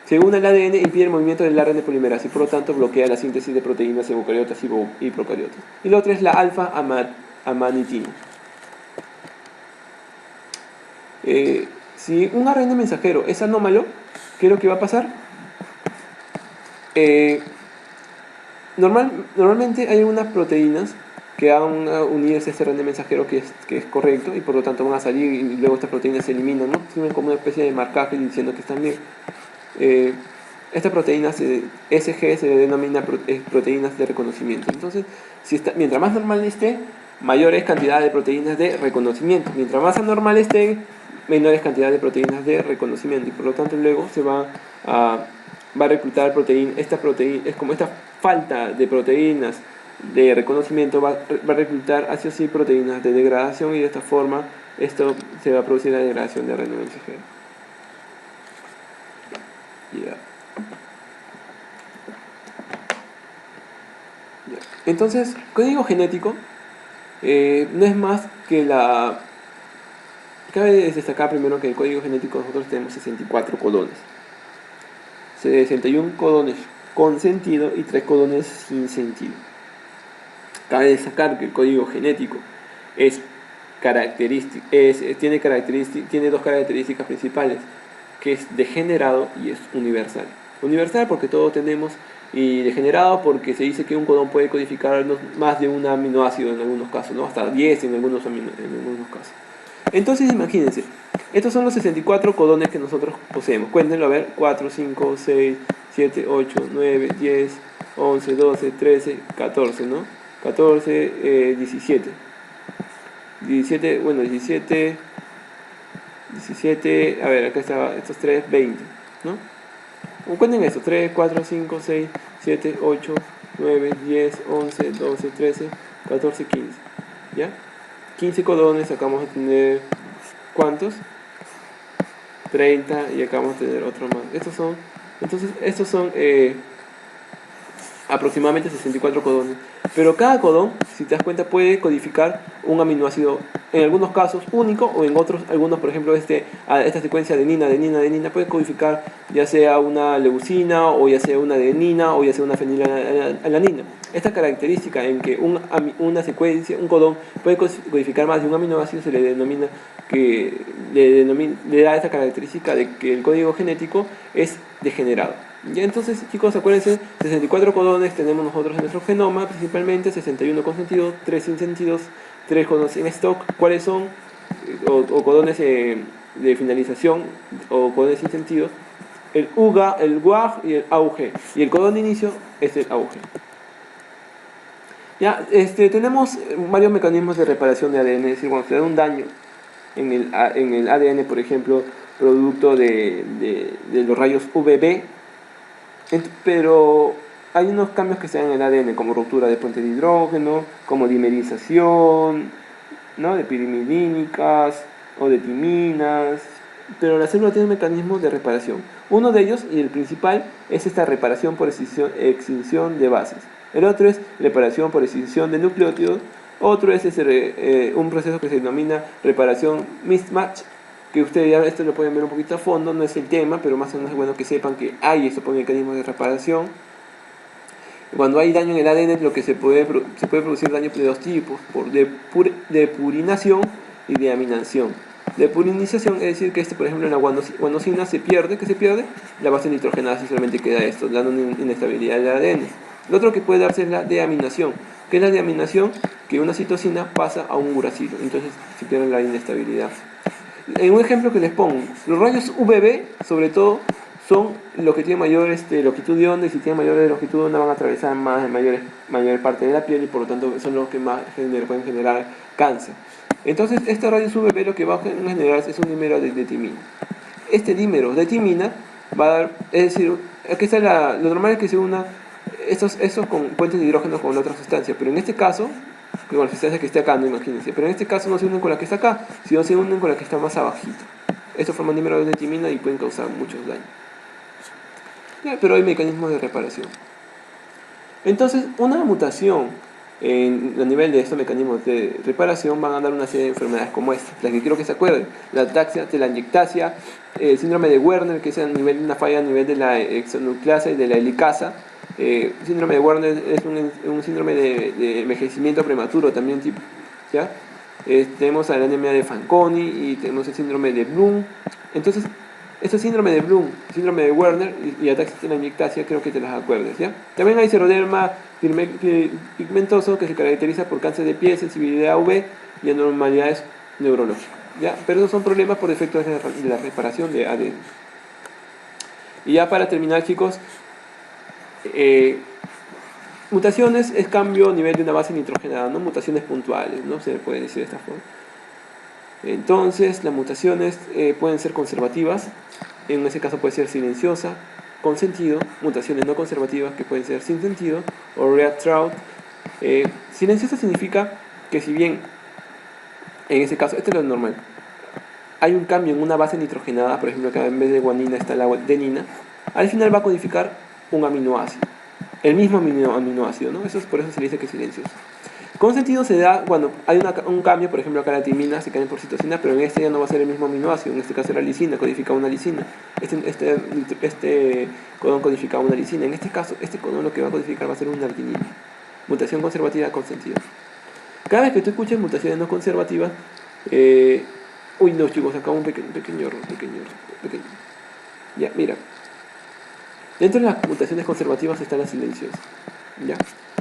Según el ADN, impide el movimiento del ARN de polimerasa y por lo tanto bloquea la síntesis de proteínas en eucariotas y procariotas. Y la otra es la alfa-amanitina. Si un ARN mensajero es anómalo, ¿qué es lo que va a pasar? Normalmente hay unas proteínas que van a unirse a ese RNA mensajero que es correcto y por lo tanto van a salir y luego estas proteínas se eliminan, ¿no? Sirven como una especie de marcaje diciendo que están bien. Esta proteína SG se denomina proteínas de reconocimiento. Entonces, mientras más normal esté, mayores cantidades de proteínas de reconocimiento. Mientras más anormal esté, menores cantidades de proteínas de reconocimiento. Y por lo tanto luego se va a reclutar esta proteína, es como esta falta de proteínas de reconocimiento va a reclutar hacia sí proteínas de degradación y de esta forma esto se va a producir la degradación de RNA mensajero. Entonces, código genético no es más que Cabe destacar primero que en el código genético nosotros tenemos 64 codones. 61 codones con sentido y 3 codones sin sentido. Cabe destacar que el código genético tiene dos características principales, que es degenerado y es universal. Universal porque todos tenemos, y degenerado porque se dice que un codón puede codificar más de un aminoácido en algunos casos, ¿no? Hasta 10 en algunos casos. Entonces imagínense, estos son los 64 codones que nosotros poseemos. Cuéntenlo, a ver, 4, 5, 6, 7, 8, 9, 10, 11, 12, 13, 14, ¿no? 14, 17. 17, a ver, acá está, estos 3, 20, ¿no? Cuenten esto, 3, 4, 5, 6, 7, 8, 9, 10, 11, 12, 13, 14, 15, ¿ya? 15 codones, acá vamos a tener, ¿cuántos? 30, y acá vamos a tener otro más. Estos son aproximadamente 64 codones. Pero cada codón, si te das cuenta, puede codificar un aminoácido, en algunos casos único, o en otros, algunos, por ejemplo, esta secuencia adenina, puede codificar ya sea una leucina, o ya sea una adenina, o ya sea una fenilalanina. Esta característica en que una secuencia, un codón, puede codificar más de un aminoácido, se le denomina, le da esta característica de que el código genético es degenerado. Ya, entonces, chicos, acuérdense, 64 codones tenemos nosotros en nuestro genoma, principalmente 61 con sentido, 3 sin sentidos, 3 codones en stock. ¿Cuáles son? O codones de finalización, o codones sin sentido. El UGA, el WAG y el AUG. Y el codón de inicio es el AUG. Ya, tenemos varios mecanismos de reparación de ADN, es decir, cuando se da un daño en el ADN, por ejemplo, producto de los rayos UVB, pero hay unos cambios que se dan en el ADN, como ruptura de puente de hidrógeno, como dimerización, ¿no?, de pirimidínicas o de timinas, pero la célula tiene mecanismos de reparación. Uno de ellos, y el principal, es esta reparación por extinción de bases. El otro es reparación por extinción de nucleótidos. Otro es un proceso que se denomina reparación mismatch, que ustedes ya esto lo pueden ver un poquito a fondo, no es el tema, pero más o menos es bueno que sepan que hay estos mecanismos de reparación. Cuando hay daño en el ADN, lo que se puede producir daño de dos tipos, por depurinación y deaminación. Depurinización es decir que por ejemplo en la guanosina se pierde, la base nitrogenada solamente queda esto, dando una inestabilidad del ADN. Lo otro que puede darse es la deaminación, que es la deaminación que una citosina pasa a un uracilo, entonces se pierde la inestabilidad. En un ejemplo que les pongo, los rayos UVB, sobre todo, son los que tienen mayor longitud de onda, y si tienen mayor longitud de onda van a atravesar mayor parte de la piel y por lo tanto son los que más pueden generar cáncer. Entonces, estos rayos UVB lo que va a generar es un dímero de timina. Este dímero de timina va a dar, es decir, aquí está lo normal es que se una estos con puentes de hidrógeno con la otra sustancia, pero en este caso, con la sustancia que esté acá, no imagínense, pero en este caso no se unen con la que está acá, sino se unen con la que está más abajito. Esto forma dímeros de timina y pueden causar muchos daños. Pero hay mecanismos de reparación. Entonces, una mutación a nivel de estos mecanismos de reparación van a dar una serie de enfermedades como esta, las que quiero que se acuerden: la ataxia, telangiectasia, el síndrome de Werner, que es una falla a nivel de la hexanucleasa y de la helicasa. Síndrome de Werner es un síndrome de envejecimiento prematuro también, tipo, ¿ya? Tenemos la anemia de Fanconi y tenemos el síndrome de Bloom. Entonces, este síndrome de Bloom, síndrome de Werner y ataxia telangiectasia, creo que te las acuerdes, ¿ya? También hay seroderma pigmentoso, que se caracteriza por cáncer de piel, sensibilidad a UV y anormalidades neurológicas, ¿ya? Pero esos son problemas por defectos de la reparación de ADN. Y ya para terminar, chicos, mutaciones es cambio a nivel de una base nitrogenada, no mutaciones puntuales, ¿no? Se puede decir de esta forma. Entonces, las mutaciones pueden ser conservativas, en ese caso puede ser silenciosa, con sentido, mutaciones no conservativas que pueden ser sin sentido, o red trout. Silenciosa significa que si bien, en ese caso, esto es lo normal, hay un cambio en una base nitrogenada, por ejemplo, acá en vez de guanina está la adenina, al final va a codificar un aminoácido, el mismo aminoácido, ¿no? Por eso se le dice que es silencioso. Con sentido se da cuando hay un cambio, por ejemplo acá la timina se cambia por citosina, pero en este ya no va a ser el mismo aminoácido, en este caso era lisina, codifica una lisina. Este codón codifica una lisina, en este caso este codón lo que va a codificar va a ser una arginina. Mutación conservativa con sentido. Cada vez que tú escuches mutaciones no conservativas, uy no chicos, acá un pequeño error. Ya, mira. Dentro de las mutaciones conservativas están las silenciosas, ¿ya?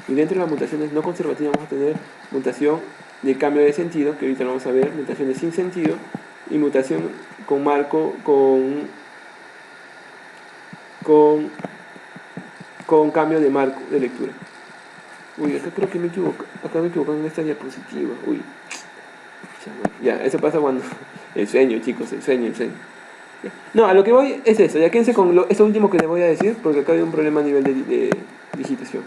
Y dentro de las mutaciones no conservativas vamos a tener mutación de cambio de sentido, que ahorita lo vamos a ver, mutaciones sin sentido, y mutación con marco, con cambio de marco de lectura. Uy, acá creo que me equivoco en esta diapositiva. Uy, ya, eso pasa cuando el sueño, chicos, el sueño. No, a lo que voy es eso, ya quédense con esto último que les voy a decir, porque acá hay un problema a nivel de digitación.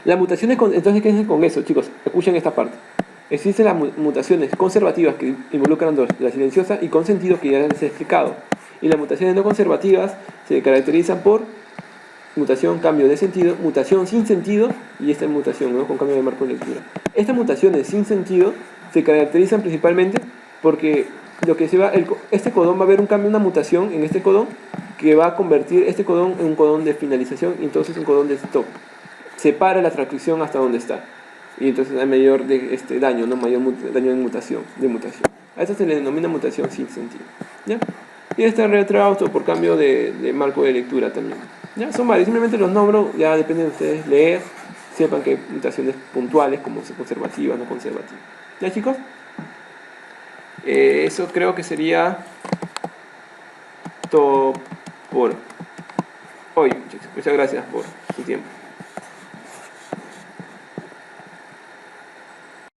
Las mutaciones, entonces quédense con eso, chicos, escuchen esta parte. Existen las mutaciones conservativas que involucran dos, la silenciosa y con sentido, que ya les he explicado. Y las mutaciones no conservativas se caracterizan por mutación, cambio de sentido, mutación sin sentido y esta mutación, ¿no?, con cambio de marco de lectura. Estas mutaciones sin sentido se caracterizan principalmente porque este codón va a haber un cambio, una mutación en este codón que va a convertir este codón en un codón de finalización y entonces un codón de stop. Separa la transcripción hasta donde está. Y entonces hay mayor daño, ¿no? Mayor daño de mutación. A esto se le denomina mutación sin sentido, ¿ya? Y esta retrauto por cambio de marco de lectura también, ¿ya? Son varios, simplemente los nombro, ya depende de ustedes leer, sepan que hay mutaciones puntuales como conservativas, no conservativas. ¿Ya, chicos? Eso creo que sería todo por hoy, muchachos. Muchas gracias por su tiempo.